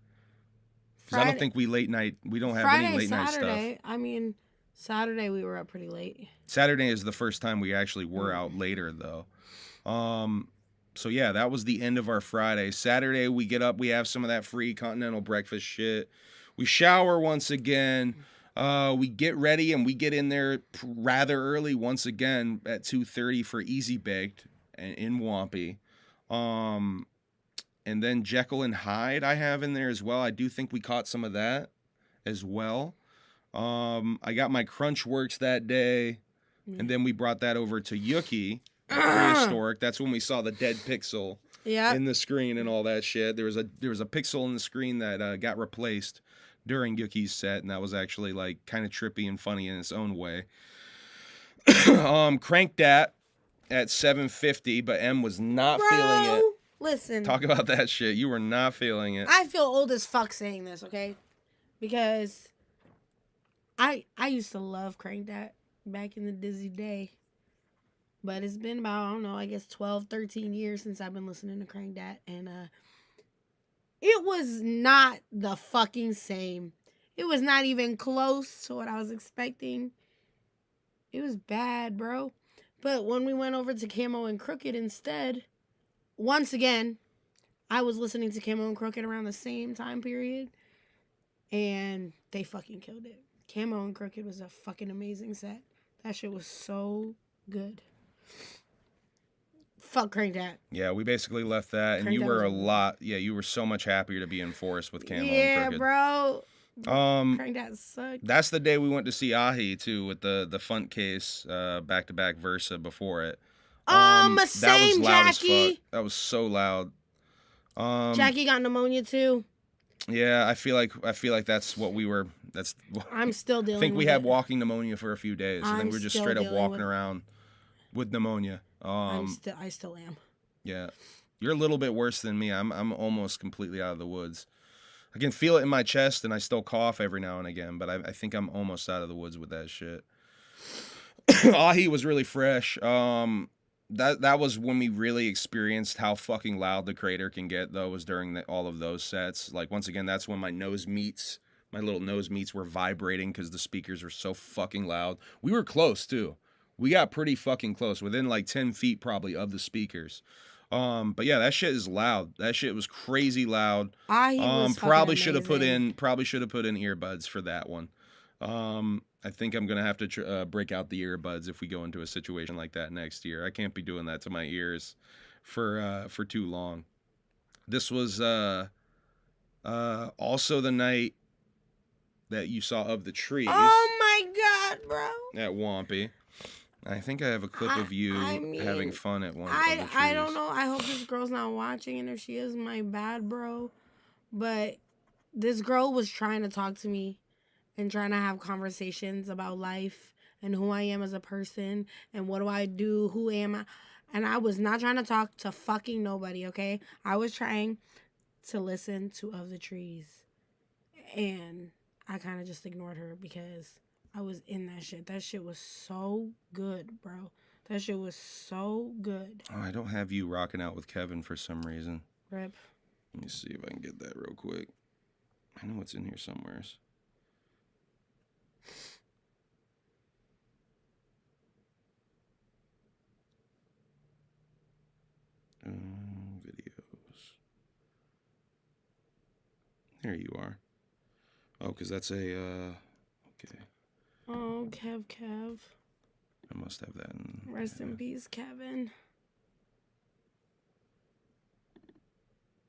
Because I don't think we don't have any late night stuff. I mean, Saturday we were up pretty late. Saturday is the first time we actually were out later though. So yeah, that was the end of our Friday. Saturday we get up, we have some of that free continental breakfast shit. We shower once again. We get ready and we get in there rather early once again at 2:30 for Easy Baked in Wampy. And then Jekyll and Hyde I have in there as well. I do think we caught some of that as well. I got my Crunch Works that day. And then we brought that over to Yuki prehistoric. That's when we saw the dead pixel Yeah. in the screen and all that shit. There was a pixel in the screen that got replaced during Yuki's set, and that was actually like kind of trippy and funny in its own way. Cranked that at 750, but M was not feeling it. Listen. Talk about that shit. You were not feeling it. I feel old as fuck saying this, okay? Because I used to love Crank That back in the dizzy day. But it's been about, I don't know, I guess 12, 13 years since I've been listening to Crank That. And it was not the fucking same. It was not even close to what I was expecting. It was bad, bro. But when we went over to Camo and Crooked instead, once again, I was listening to Camo and Crooked around the same time period, and they fucking killed it. Camo and Crooked was a fucking amazing set. That shit was so good. Fuck Crank That. Yeah, we basically left that, and you were you were so much happier to be in Forest with Camo and Crooked. Yeah, bro. Crank That sucked. That's the day we went to see Ahi too with the Funt case back-to-back Versa before it. Same that was loud Jackie. as fuck. That was so loud. Jackie got pneumonia too. Yeah, I feel like that's what we were. I'm still dealing. I think we with had it. walking pneumonia for a few days, and then we're just still straight up dealing walking with- around with pneumonia. I still am. Yeah, you're a little bit worse than me. I'm almost completely out of the woods. I can feel it in my chest, and I still cough every now and again, but I think I'm almost out of the woods with that shit. Ahi was really fresh. That was when we really experienced how fucking loud the crater can get, though, was during all of those sets. Like, once again, that's when my little nose meats were vibrating because the speakers were so fucking loud. We were close, too. We got pretty fucking close, within like 10 feet probably of the speakers. But yeah, that shit is loud. That shit was crazy loud. Probably should have put in earbuds for that one. I think I'm gonna have to break out the earbuds if we go into a situation like that next year. I can't be doing that to my ears for too long. This was also the night that you saw Of the Trees. Oh my god, bro! At Wampy. I think I have a clip of you having fun at one of the trees. I don't know. I hope this girl's not watching, and if she is, my bad, bro. But this girl was trying to talk to me and trying to have conversations about life and who I am as a person and what do I do, who am I. And I was not trying to talk to fucking nobody, okay? I was trying to listen to Of the Trees. And I kind of just ignored her because I was in that shit. That shit was so good, bro. That shit was so good. Oh, I don't have you rocking out with Kevin for some reason. Rip. Let me see if I can get that real quick. I know it's in here somewhere. Videos. There you are. Oh, because that's a, okay. Oh, Kev. I must have that in. Rest in peace, Kevin.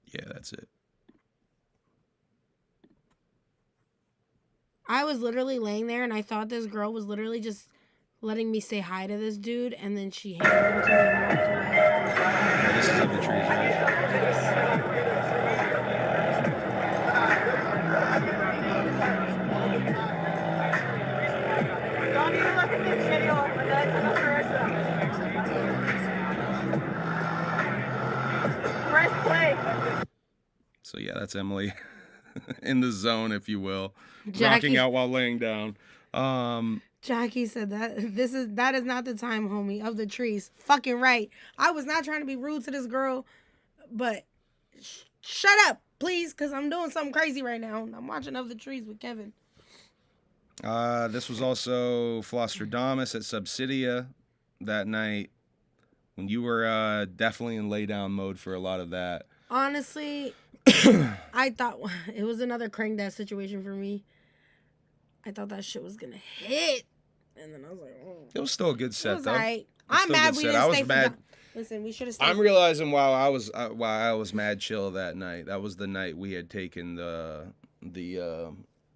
Yeah, that's it. I was literally laying there and I thought this girl was literally just letting me say hi to this dude, and then she handed him to me and walked away. Yeah, this is Of the Trees, right? Don't even look at this video. That's the first. Press play. So yeah, that's Emilee in the zone, if you will, Jackie. rocking out while laying down. Jackie said that is not the time, homie. Of the Trees. Fucking right. I was not trying to be rude to this girl, but shut up, please, because I'm doing something crazy right now. I'm watching Of the Trees with Kevin. This was also Flostradamus at Subsidia that night when you were definitely in lay down mode for a lot of that. Honestly, I thought it was another Crank That situation for me. I thought that shit was gonna hit, and then I was like, oh. It was still a good set, It was though. alright. I'm mad we didn't stay for. Listen, we should have stayed. I'm realizing while I was mad chill that night. That was the night we had taken the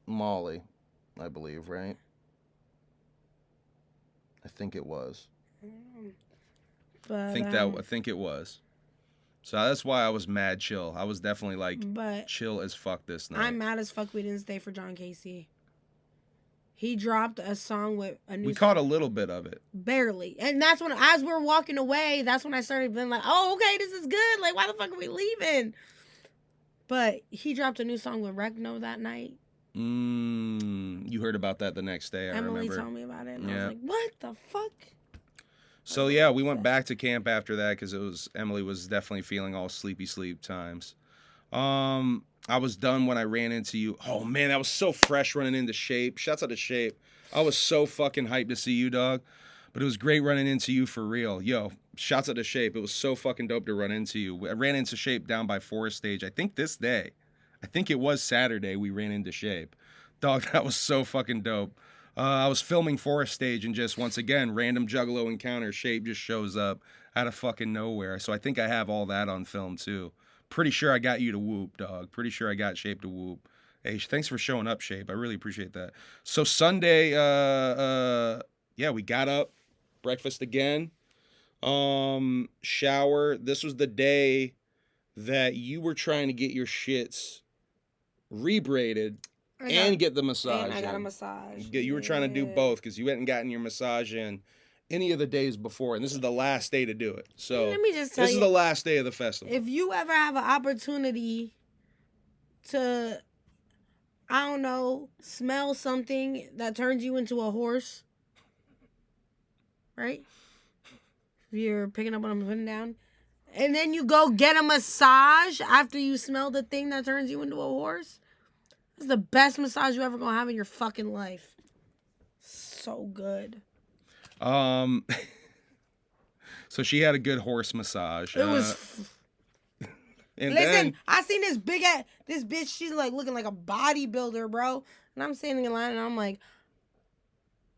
Molly, I believe, right? I think it was. But, I think it was. So that's why I was mad chill. I was definitely like chill as fuck this night. I'm mad as fuck we didn't stay for John Casey. He dropped a song with a new. We caught a little bit of it. Barely. And that's when, as we were walking away, that's when I started being like, oh, okay, this is good. Like, why the fuck are we leaving? But he dropped a new song with Recno that night. You heard about that the next day, I Emily remember. told me about it. And I was like, what the fuck? So, yeah, we went back to camp after that because Emily was definitely feeling all sleepy sleep times. I was done when I ran into you. Oh, man, that was so fresh running into Shape. Shouts out to Shape. I was so fucking hyped to see you, dog. But it was great running into you for real. Yo, shouts out to Shape. It was so fucking dope to run into you. I ran into Shape down by Forest Stage, I think this day. I think it was Saturday we ran into Shape. Dog, that was so fucking dope. I was filming Forest Stage and just, once again, random Juggalo encounter. Shape just shows up out of fucking nowhere. So I think I have all that on film, too. Pretty sure I got you to whoop, dog. Pretty sure I got Shape to whoop. Hey, thanks for showing up, Shape. I really appreciate that. So Sunday, yeah, we got up, breakfast again, shower. This was the day that you were trying to get your shits rebraided and get the massage. And I got a massage. You were trying to do both because you hadn't gotten your massage in any of the days before, and this is the last day to do it. So let me just tell you, this is the last day of the festival. If you ever have an opportunity to, I don't know, smell something that turns you into a horse, right? If you're picking up what I'm putting down, and then you go get a massage after you smell the thing that turns you into a horse, it's the best massage you're ever gonna have in your fucking life. So good. So she had a good horse massage. It was. And Listen, then, I seen this this bitch. She's like looking like a bodybuilder, bro. And I'm standing in line, and I'm like,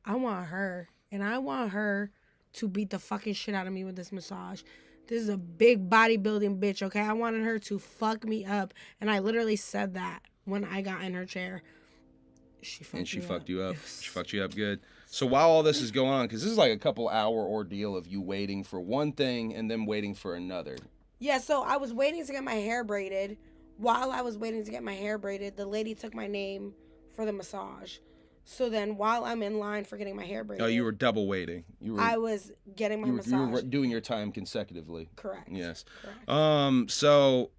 I want her, and I want her to beat the fucking shit out of me with this massage. This is a big bodybuilding bitch, okay? I wanted her to fuck me up, and I literally said that when I got in her chair. She fucked you up. She fucked you up good. So while all this is going on, because this is like a couple hour ordeal of you waiting for one thing and then waiting for another. Yeah, so I was waiting to get my hair braided. While I was waiting to get my hair braided, the lady took my name for the massage. So then while I'm in line for getting my hair braided. Oh, you were double waiting. I was getting my massage. You were doing your time consecutively. Correct. Yes. Correct. So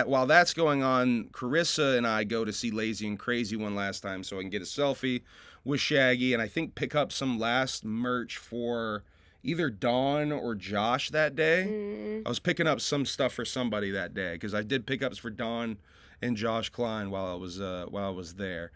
while that's going on, Carissa and I go to see Lazy and Crazy one last time so I can get a selfie with Shaggy and I think pick up some last merch for either Dawn or Josh that day. Mm-hmm. I was picking up some stuff for somebody that day because I did pickups for Dawn and Josh Klein while I was there.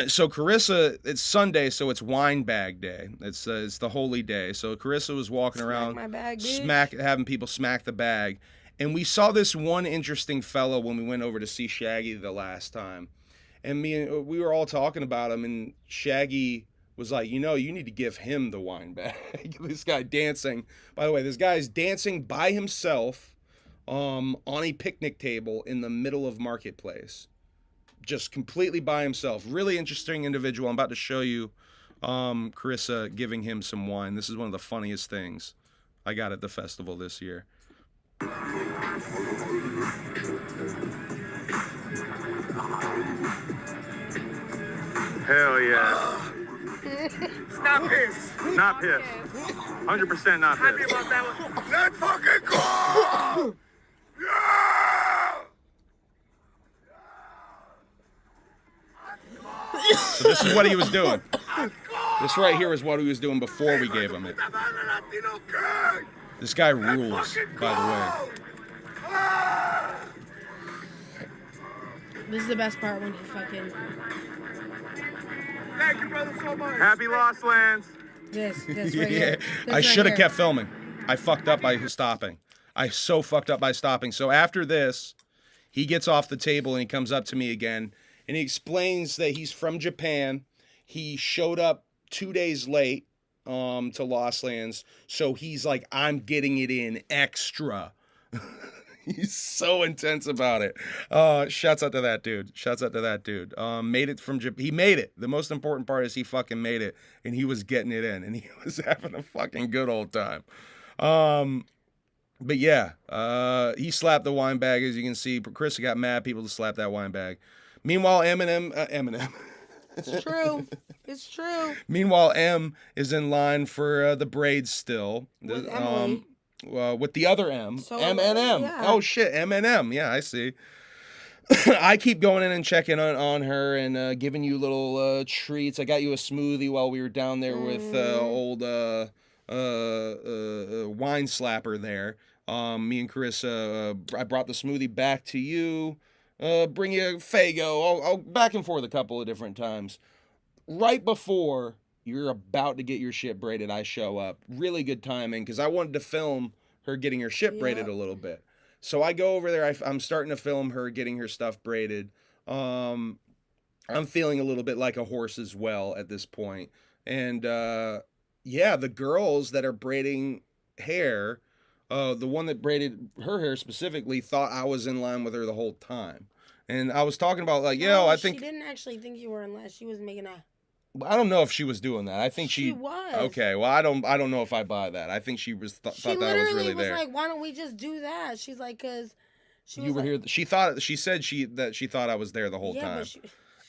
So Carissa, it's Sunday, so it's wine bag day. It's the holy day. So Carissa was walking around, my bag, bitch. having people smack the bag. And we saw this one interesting fellow when we went over to see Shaggy the last time. And we were all talking about him, and Shaggy was like, you need to give him the wine bag. This guy dancing. By the way, this guy is dancing by himself on a picnic table in the middle of Marketplace. Just completely by himself. Really interesting individual. I'm about to show you Carissa giving him some wine. This is one of the funniest things I got at the festival this year. Hell yeah. It's not piss. Not pissed. 100% not Happy pissed. about that one. Let's fucking go! Yeah! So this is what he was doing. This right here is what he was doing before we gave him it. This guy rules, by the way. This is the best part when he fucking. Thank you, brother, so much. Happy Lost Lands. This right Yeah, here. I should have kept filming. I fucked up by stopping. I so fucked up by stopping. So after this, he gets off the table and he comes up to me again and he explains that he's from Japan. He showed up 2 days late to Lost Lands. So he's like, I'm getting it in extra. He's so intense about it. Shouts out to that dude. Made it from Japan. He made it. The most important part is he fucking made it, and he was getting it in, and he was having a fucking good old time. But yeah, he slapped the wine bag, as you can see. Chris got mad people to slap that wine bag. Meanwhile, Eminem. It's true. It's true. Meanwhile, M is in line for the braids still. With Emilee. With the other M. So, M and M. yeah. Oh, shit. M and M. Yeah, I see. I keep going in and checking on her and giving you little treats. I got you a smoothie while we were down there with old wine slapper there. Me and Chris, I brought the smoothie back to you. Bring you a Faygo. I'll back and forth a couple of different times. Right before you're about to get your shit braided, I show up. Really good timing because I wanted to film her getting her shit braided a little bit. So I go over there. I'm starting to film her getting her stuff braided. I'm feeling a little bit like a horse as well at this point. And yeah, the girls that are braiding hair, the one that braided her hair specifically thought I was in line with her the whole time. And I was talking about like, No, I think she didn't actually think you were unless she was making a. I don't know if she was doing that. I think she was. Okay, well I don't know if I buy that. I think she was thought that I was really there. Like, why don't we just do that? She's like, cause she was you were like, here. She said she thought I was there the whole time.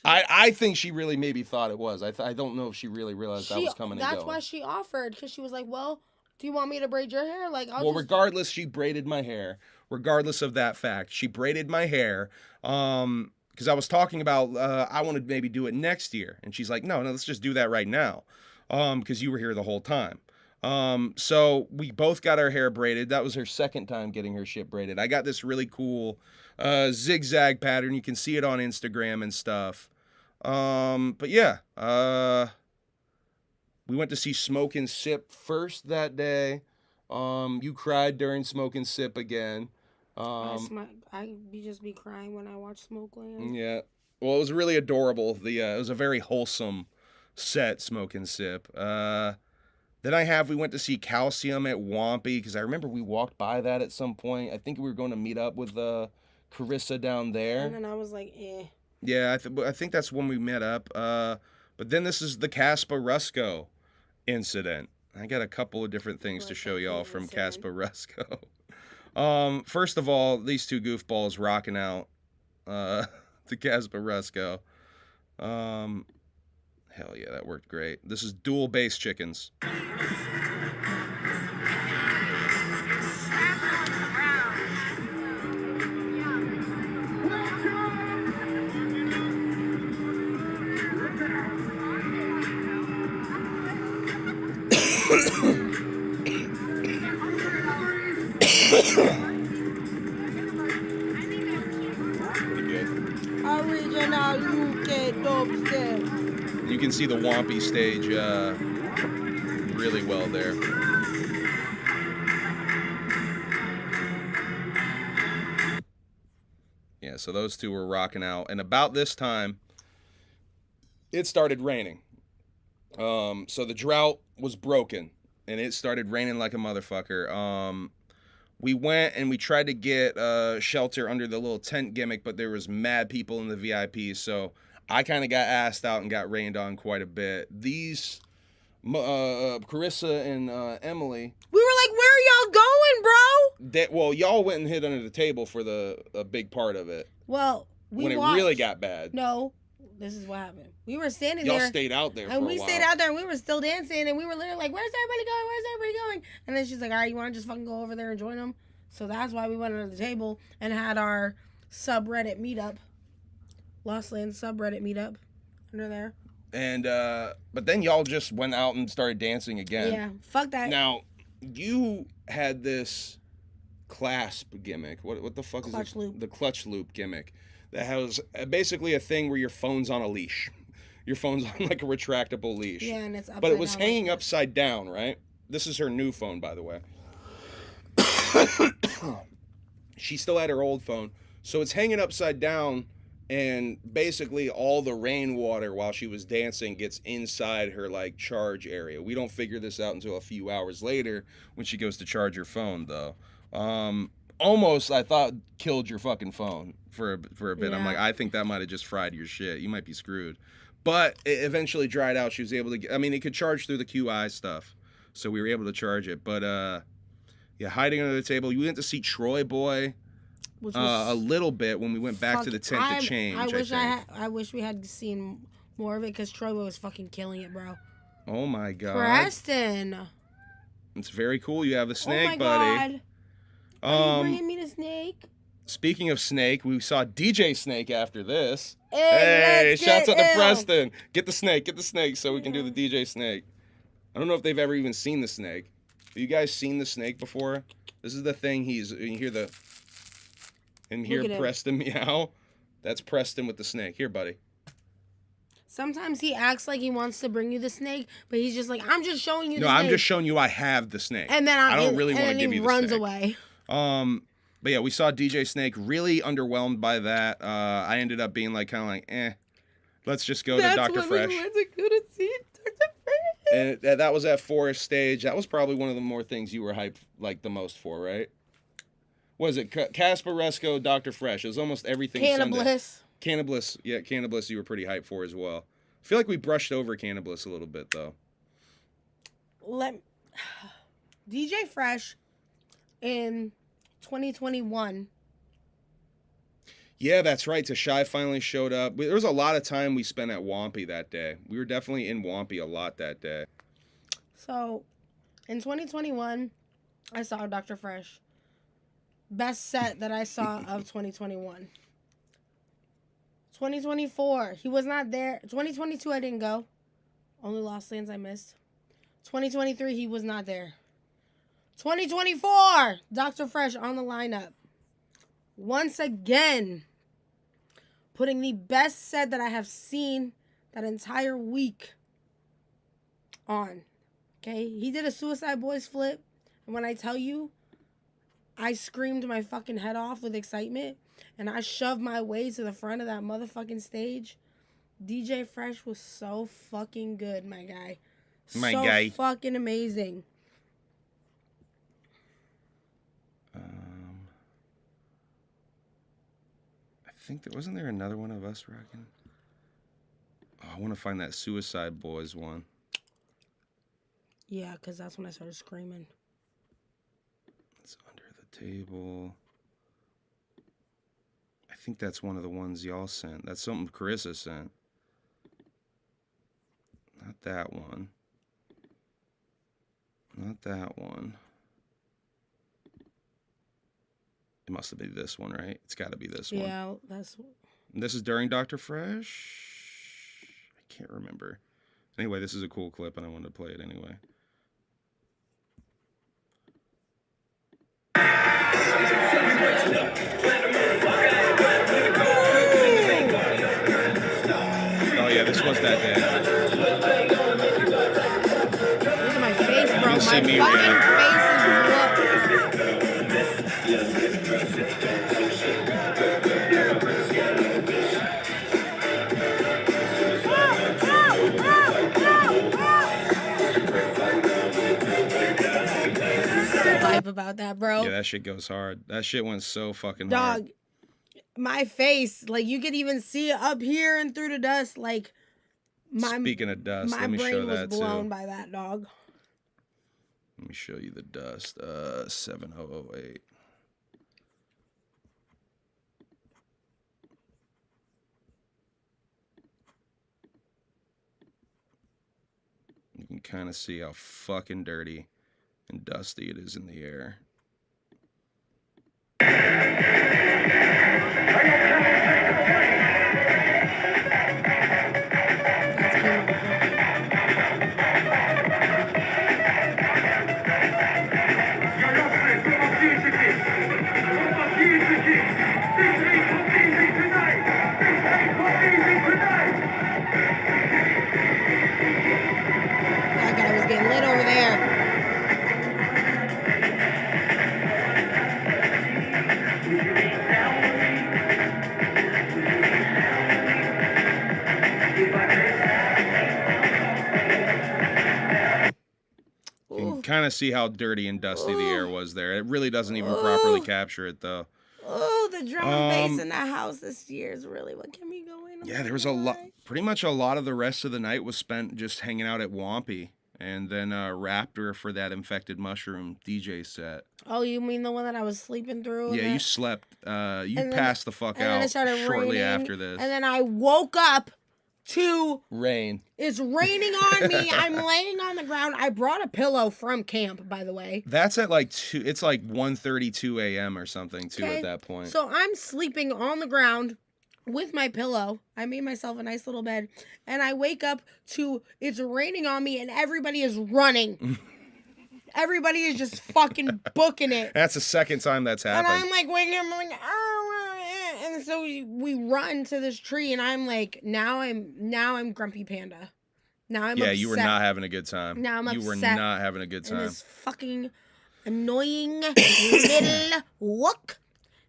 But I think she really maybe thought it was. I don't know if she really realized I was coming and going. That's why she offered, because she was like, well, do you want me to braid your hair? Like, regardless, she braided my hair. Regardless of that fact, she braided my hair. Because I was talking about I want to maybe do it next year, and she's like, no, let's just do that right now, because you were here the whole time. So we both got our hair braided. That was her second time getting her shit braided. I got this really cool zigzag pattern. You can see it on Instagram and stuff. But yeah, we went to see Smoke and Sip first that day. You cried during Smoke and Sip again. I just be crying when I watch Smokeland. Yeah. Well, it was really adorable. It was a very wholesome set, Smoke and Sip. Then we went to see Calcium at Wampy, because I remember we walked by that at some point. I think we were going to meet up with Carissa down there. And then I was like, eh. Yeah, I think that's when we met up. But then this is the Caspa Rusco incident. I got a couple of different things to show y'all from Caspa Rusco. First of all, these two goofballs rocking out the Caspa Rusco. Hell yeah, that worked great. This is dual base chickens. Original UK dubstep. You can see the Wampy stage really well there. Yeah, so those two were rocking out. And about this time, it started raining. So the drought was broken, and it started raining like a motherfucker. We went and we tried to get shelter under the little tent gimmick, but there was mad people in the VIP, so I kind of got asked out and got rained on quite a bit. These, Carissa and Emilee. We were like, where are y'all going, bro? Well, y'all went and hid under the table for a big part of it. Well, when it really got bad. No, this is what happened. We were standing Y'all there. Y'all stayed out there for a while. And we stayed out there, and we were still dancing, and we were literally like, where's everybody going? Where's everybody going? And then she's like, all right, you want to just fucking go over there and join them? So that's why we went under the table and had our subreddit meetup. Lost Land subreddit meetup under there. And, but then y'all just went out and started dancing again. Yeah, fuck that. Now, you had this clasp gimmick. What the fuck clutch is it? Loop. The clutch loop gimmick. That has basically a thing where your phone's on a leash. Your phone's on like a retractable leash. Yeah, and it's upside But it was down hanging like upside down, right? This is her new phone, by the way. She still had her old phone. So it's hanging upside down, and basically all the rainwater while she was dancing gets inside her like charge area. We don't figure this out until a few hours later when she goes to charge her phone, though. Almost, I thought, killed your fucking phone for a bit. Yeah. I'm like, I think that might have just fried your shit. You might be screwed. But it eventually dried out. She was able to get, I mean, it could charge through the QI stuff. So we were able to charge it. But Yeah, hiding under the table. You went to see Troy Boy Which was a little bit when we went back to the tent to change. I wish we had seen more of it because Troy Boy was fucking killing it, bro. Oh my god. Preston. It's very cool. You have a snake, oh my buddy. God. Are you bringing me the snake? Speaking of snake, we saw DJ Snake after this. Hey, shouts out to Preston. Get the snake so we can do the DJ Snake. I don't know if they've ever even seen the snake. Have you guys seen the snake before? This is the thing you hear the... And hear Preston meow. That's Preston with the snake. Here, buddy. Sometimes he acts like he wants to bring you the snake, but he's just like, I'm just showing you the snake. snake. No, I'm just showing you I have the snake. And then I don't really want to give you the snake. And he runs away. But yeah, we saw DJ Snake. Really underwhelmed by that. I ended up being like, kind of like, eh. Let's just go to Dr. Fresh. That's when we went to go to see Dr. Fresh. And that was at Forest Stage. That was probably one of the more things you were hyped like the most for, right? Was it Casparesco, Dr. Fresh? It was almost everything. Cannabis. Cannabis. Yeah, Cannabis you were pretty hyped for as well. I feel like we brushed over Cannabis a little bit, though. DJ Fresh in 2021. Yeah, that's right. Tashai finally showed up. There was a lot of time we spent at Wampy that day. We were definitely in Wampy a lot that day. So, in 2021, I saw Dr. Fresh. Best set that I saw of 2021. 2024, he was not there. 2022, I didn't go. Only Lost Lands I missed. 2023, he was not there. 2024, Dr. Fresh on the lineup. Once again, putting the best set that I have seen that entire week on. Okay? He did a Suicide Boys flip. And when I tell you, I screamed my fucking head off with excitement. And I shoved my way to the front of that motherfucking stage. DJ Fresh was so fucking good, my guy. My guy. Fucking amazing. I think wasn't there another one of us rocking? Oh, I want to find that Suicide Boys one. Yeah, because that's when I started screaming. It's under the table. I think that's one of the ones y'all sent. That's something Carissa sent. Not that one. Not that one. It must have been this one, right? It's got to be this one. Yeah, that's... This is during Dr. Fresh? I can't remember. Anyway, this is a cool clip, and I wanted to play it anyway. Oh, yeah, this was that day. Look at my face, bro. My fucking face about that, bro. Yeah, that shit goes hard. That shit went so fucking hard. Dog, my face, like you could even see it up here and through the dust. Like speaking of dust, let me show that too. My brain was blown by that, dog. Let me show you the dust. 7008. You can kind of see how fucking dirty and dusty it is in the air. That guy was getting lit over there. Kind of see how dirty and dusty the air was there. It really doesn't even properly capture it, though. Oh, the drum and bass in the house this year is really what kept me going. Yeah, there was a lot. Pretty much a lot of the rest of the night was spent just hanging out at Wampy. and then Raptor for that infected mushroom DJ set. Oh, you mean the one that I was sleeping through? Yeah, you slept. You passed the fuck out shortly after this. And then I woke up to rain. It's raining on me. I'm laying on the ground. I brought a pillow from camp, by the way. That's at like 2. It's like 1:32 a.m. or something too at that point. So I'm sleeping on the ground with my pillow. I made myself a nice little bed, and I wake up to it's raining on me, and everybody is running. Everybody is just fucking booking it. That's the second time that's happened. And I'm like waking up, I'm like, and so we run to this tree, and I'm like, now I'm Grumpy Panda. Now I'm upset. You were not having a good time. Now I'm upset. You were not having a good time. And this fucking annoying little wook.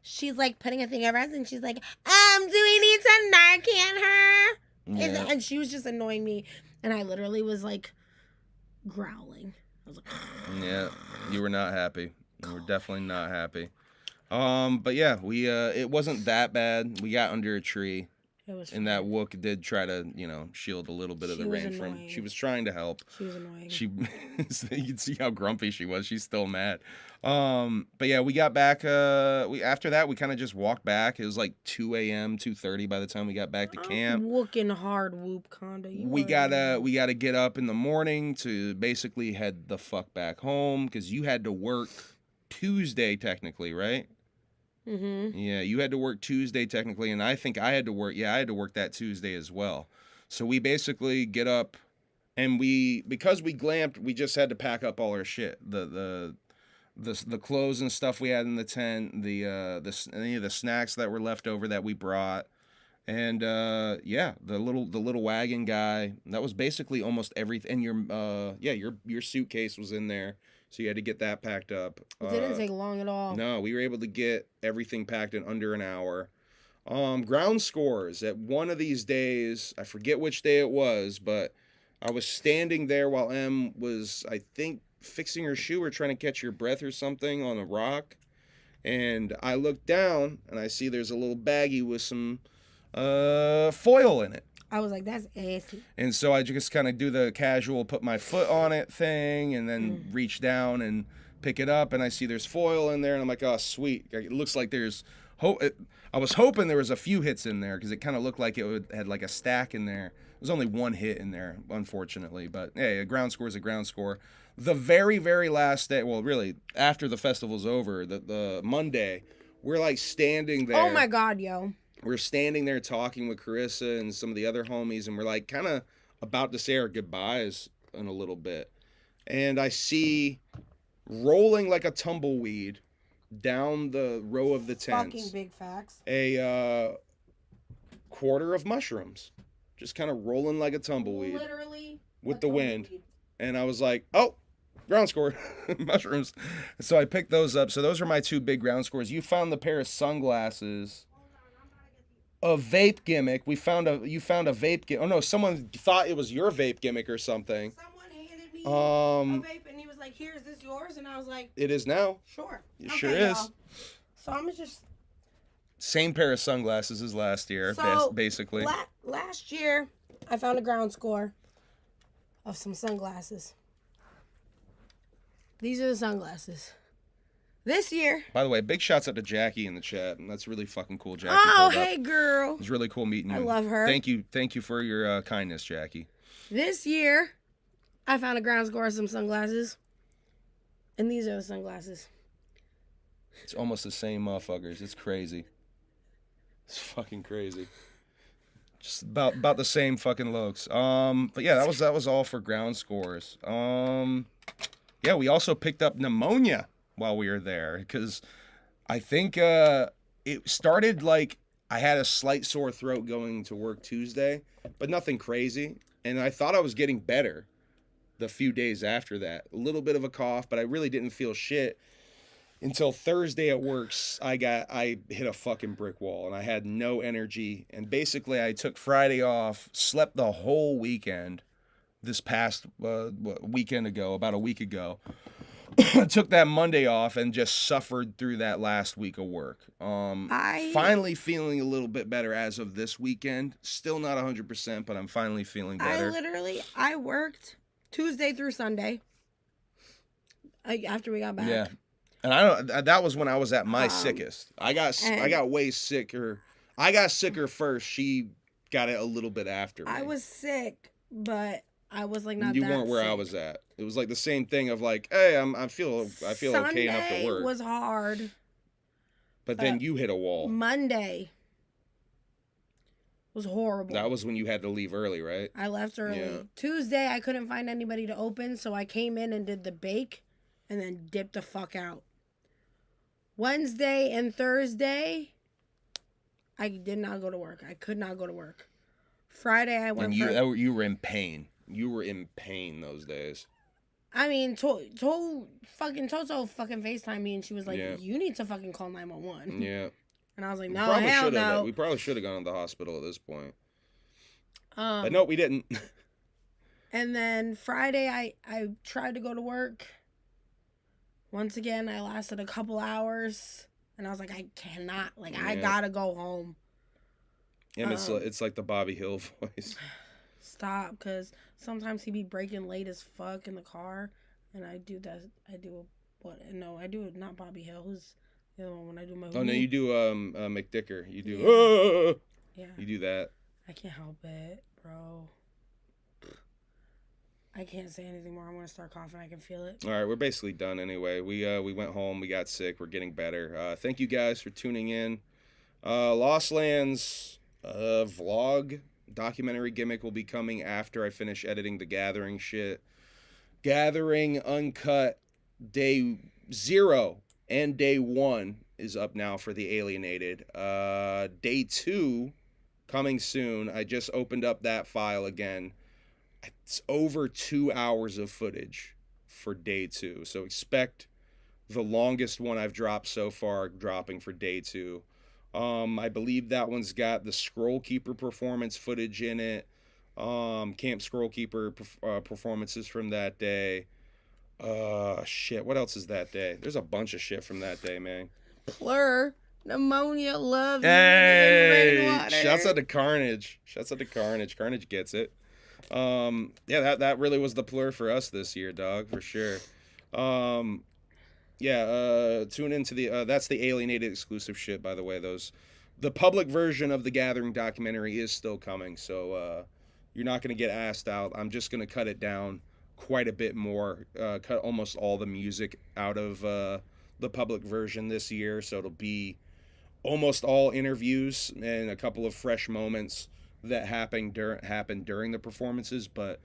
She's like putting a thing over us, and she's like, do we need to Narcan her? Yeah. And she was just annoying me, and I literally was like growling. I was like, yeah, you were not happy. You were definitely not happy. But yeah, we it wasn't that bad. We got under a tree. It was and that wook did try to, shield a little bit of the rain from. She was trying to help. She was annoying. You can see how grumpy she was. She's still mad. But yeah, we got back. After that, we kind of just walked back. It was like 2 a.m., 2:30 by the time we got back to camp. Wooking hard, whoop conda. We gotta get up in the morning to basically head the fuck back home because you had to work Tuesday technically, right? Mm-hmm. Yeah, you had to work Tuesday technically, and I think I had to work. Yeah, I had to work that Tuesday as well. So we basically get up, and because we glamped, we just had to pack up all our shit. The clothes and stuff we had in the tent, any of the snacks that were left over that we brought, and the little wagon guy. That was basically almost everything. And your suitcase was in there. So you had to get that packed up. It didn't take long at all. No, we were able to get everything packed in under an hour. Ground scores at one of these days, I forget which day it was, but I was standing there while Em was, I think, fixing her shoe or trying to catch her breath or something on a rock. And I looked down and I see there's a little baggie with some foil in it. I was like, that's assy. And so I just kind of do the casual put my foot on it thing and then reach down and pick it up. And I see there's foil in there. And I'm like, oh, sweet. It looks like there's I was hoping there was a few hits in there because it kind of looked like it had like a stack in there. There's only one hit in there, unfortunately. But hey, a ground score is a ground score. The very, very last day, well, really, after the festival's over, the Monday, we're like standing there. Oh, my God, yo. We're standing there talking with Carissa and some of the other homies, and we're like kind of about to say our goodbyes in a little bit. And I see rolling like a tumbleweed down the row of the tents. Fucking big facts. A quarter of mushrooms. Just kind of rolling like a tumbleweed. Literally. With the wind. And I was like, oh, ground score. Mushrooms. So I picked those up. So those are my two big ground scores. You found the pair of sunglasses. A vape gimmick. You found a vape gimmick. Oh no, someone thought it was your vape gimmick or something. Someone handed me a vape and he was like, "Here, is this yours?" And I was like, "It is now." Sure. It sure is. Y'all. So I'm just same pair of sunglasses as last year, basically. Last year, I found a ground score of some sunglasses. These are the sunglasses. This year. By the way, big shouts out to Jackie in the chat. And that's really fucking cool, Jackie. Oh, hey, girl. It's really cool meeting you. I love her. Thank you for your kindness, Jackie. This year, I found a ground score of some sunglasses. And these are the sunglasses. It's almost the same motherfuckers. It's crazy. It's fucking crazy. Just about the same fucking looks. But yeah, that was all for ground scores. Yeah, we also picked up Pneumonia while we were there because I think it started like I had a slight sore throat going to work Tuesday, but nothing crazy. And I thought I was getting better the few days after that. A little bit of a cough, but I really didn't feel shit until Thursday at work. I hit a fucking brick wall and I had no energy. And basically I took Friday off, slept the whole weekend this past weekend ago, about a week ago. I took that Monday off and just suffered through that last week of work. Finally feeling a little bit better as of this weekend. Still not 100%, but I'm finally feeling better. I worked Tuesday through Sunday. After we got back. Yeah. And I don't. That was when I was at my sickest. I got way sicker. I got sicker first. She got it a little bit after me. I was sick, but I was like not. You that weren't where sick. I was at. It was like the same thing of like, hey, I feel okay enough to work. Sunday was hard. But then you hit a wall. Monday was horrible. That was when you had to leave early, right? I left early. Yeah. Tuesday, I couldn't find anybody to open, so I came in and did the bake and then dipped the fuck out. Wednesday and Thursday, I did not go to work. I could not go to work. Friday, I went. And you were in pain. You were in pain those days. I mean, Toto fucking FaceTimed me and she was like, you need to fucking call 911. Yeah. And I was like, no, hell no. We probably should have gone to the hospital at this point. But no, we didn't. And then Friday, I tried to go to work. Once again, I lasted a couple hours. And I was like, I cannot. Like, I gotta go home. And it's like the Bobby Hill voice. Stop, because sometimes he be breaking late as fuck in the car. And I do that. I do what? No, I do not Bobby Hill. Who's the other one when I do my... Oh, no, you do McDicker. You do... Yeah. You do that. I can't help it, bro. I can't say anything more. I'm going to start coughing. I can feel it. All right, we're basically done anyway. We went home. We got sick. We're getting better. Thank you guys for tuning in. Lost Lands vlog documentary gimmick will be coming after I finish editing the Gathering shit. Gathering Uncut Day 0 and Day 1 is up now for the Alienated. Day 2 coming soon. I just opened up that file again. It's over 2 hours of footage for Day 2. So expect the longest one I've dropped so far dropping for Day 2. I believe that one's got the Scroll Keeper performance footage in it. Camp Scroll Keeper performances from that day. Shit, what else is that day? There's a bunch of shit from that day, man. Plur, Pneumonia, Love, hey, shouts out to Carnage. Shouts out to Carnage. Carnage gets it. Yeah, that really was the Plur for us this year, dog, for sure. Yeah, tune into the that's the Alienated exclusive shit, by the way. The public version of the Gathering documentary is still coming, so you're not going to get asked out. I'm just going to cut it down quite a bit more, cut almost all the music out of the public version this year, so it'll be almost all interviews and a couple of fresh moments that happened during the performances, but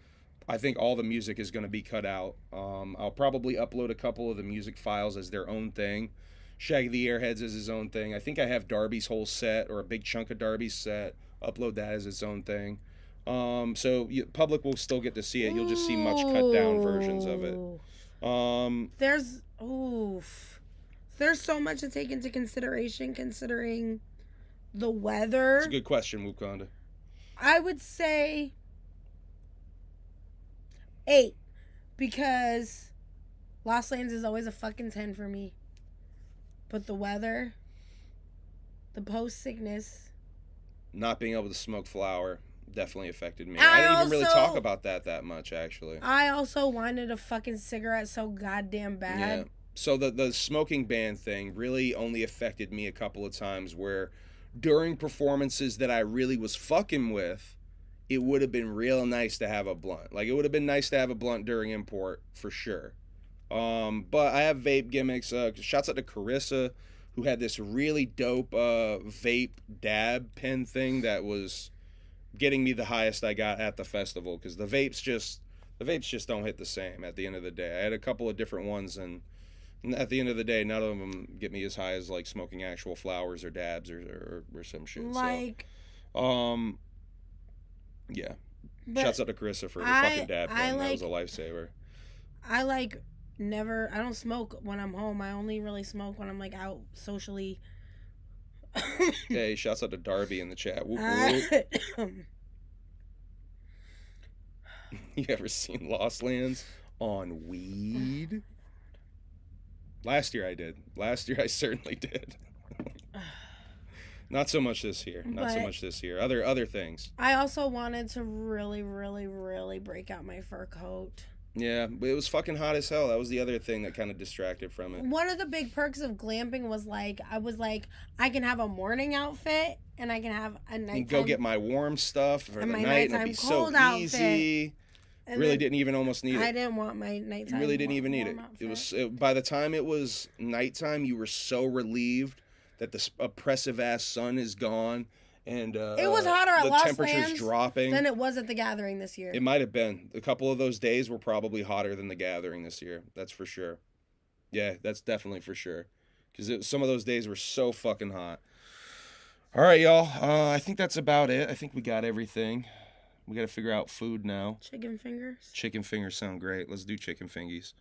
I think all the music is going to be cut out. I'll probably upload a couple of the music files as their own thing. Shaggy the Airheads is his own thing. I think I have Darby's whole set, or a big chunk of Darby's set. Upload that as its own thing. So public will still get to see it. You'll just see much cut down versions of it. There's so much to take into consideration considering the weather. It's a good question, Wakanda. I would say 8, because Lost Lands is always a fucking 10 for me. But the weather, the post-sickness, not being able to smoke flower definitely affected me. I didn't even really talk about that much, actually. I also wanted a fucking cigarette so goddamn bad. Yeah. So the smoking ban thing really only affected me a couple of times, where during performances that I really was fucking with, it would have been real nice to have a blunt. Like, it would have been nice to have a blunt during import, for sure. But I have vape gimmicks. Shouts out to Carissa, who had this really dope vape dab pen thing that was getting me the highest I got at the festival, because the vapes just don't hit the same at the end of the day. I had a couple of different ones, and at the end of the day, none of them get me as high as like smoking actual flowers or dabs or some shit. Like, so, yeah. Shouts out to Carissa for the fucking dab pen. That was a lifesaver. I don't smoke when I'm home. I only really smoke when I'm like out socially. Hey, shouts out to Darby in the chat. Whoop, whoop. You ever seen Lost Lands on weed? Last year I did. Last year I certainly did. Not so much this year. Other things. I also wanted to really, really, really break out my fur coat. Yeah, but it was fucking hot as hell. That was the other thing that kind of distracted from it. One of the big perks of glamping was like, I can have a morning outfit and I can have a nighttime. And go get my warm stuff for and the my night, and it'd nighttime be so cold outfit. easy. And Really then didn't even almost need it. I didn't want my nighttime. You really didn't even need it. warm It was outfit. by the time it was nighttime, you were so relieved that the oppressive ass sun is gone, and It was hotter at the Lost temperature's Lands dropping. than it was at the Gathering this year. It might have been. A couple of those days were probably hotter than the Gathering this year. That's for sure. Yeah, that's definitely for sure. Because some of those days were so fucking hot. All right, y'all. I think that's about it. I think we got everything. We got to figure out food now. Chicken fingers. Chicken fingers sound great. Let's do chicken fingies.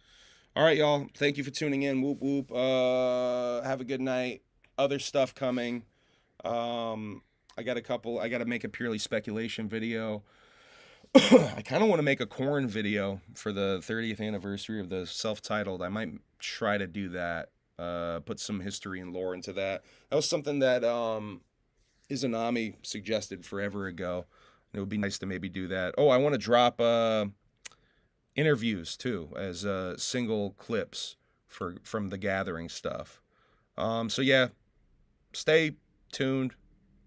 All right, y'all. Thank you for tuning in. Whoop, whoop. Have a good night. Other stuff coming. I got to make a purely speculation video. I kind of want to make a corn video for the 30th anniversary of the self-titled. I might try to do that. Put some history and lore into that. That was something that Izanami suggested forever ago. It would be nice to maybe do that. Oh, I want to drop interviews too as single clips from the Gathering stuff. So yeah, stay tuned.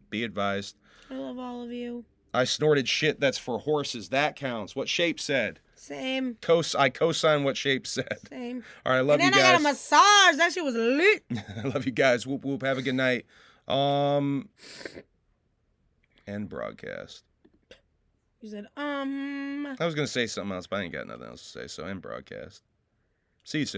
Be advised. I love all of you. I snorted shit that's for horses. That counts. What Shape said. Same. I co-sign what Shape said. Same. All right, I love you And guys. then I got a massage. That shit was lit. I love you guys. Whoop whoop. Have a good night. End broadcast. You said, I was gonna say something else, but I ain't got nothing else to say. So end broadcast. See you soon.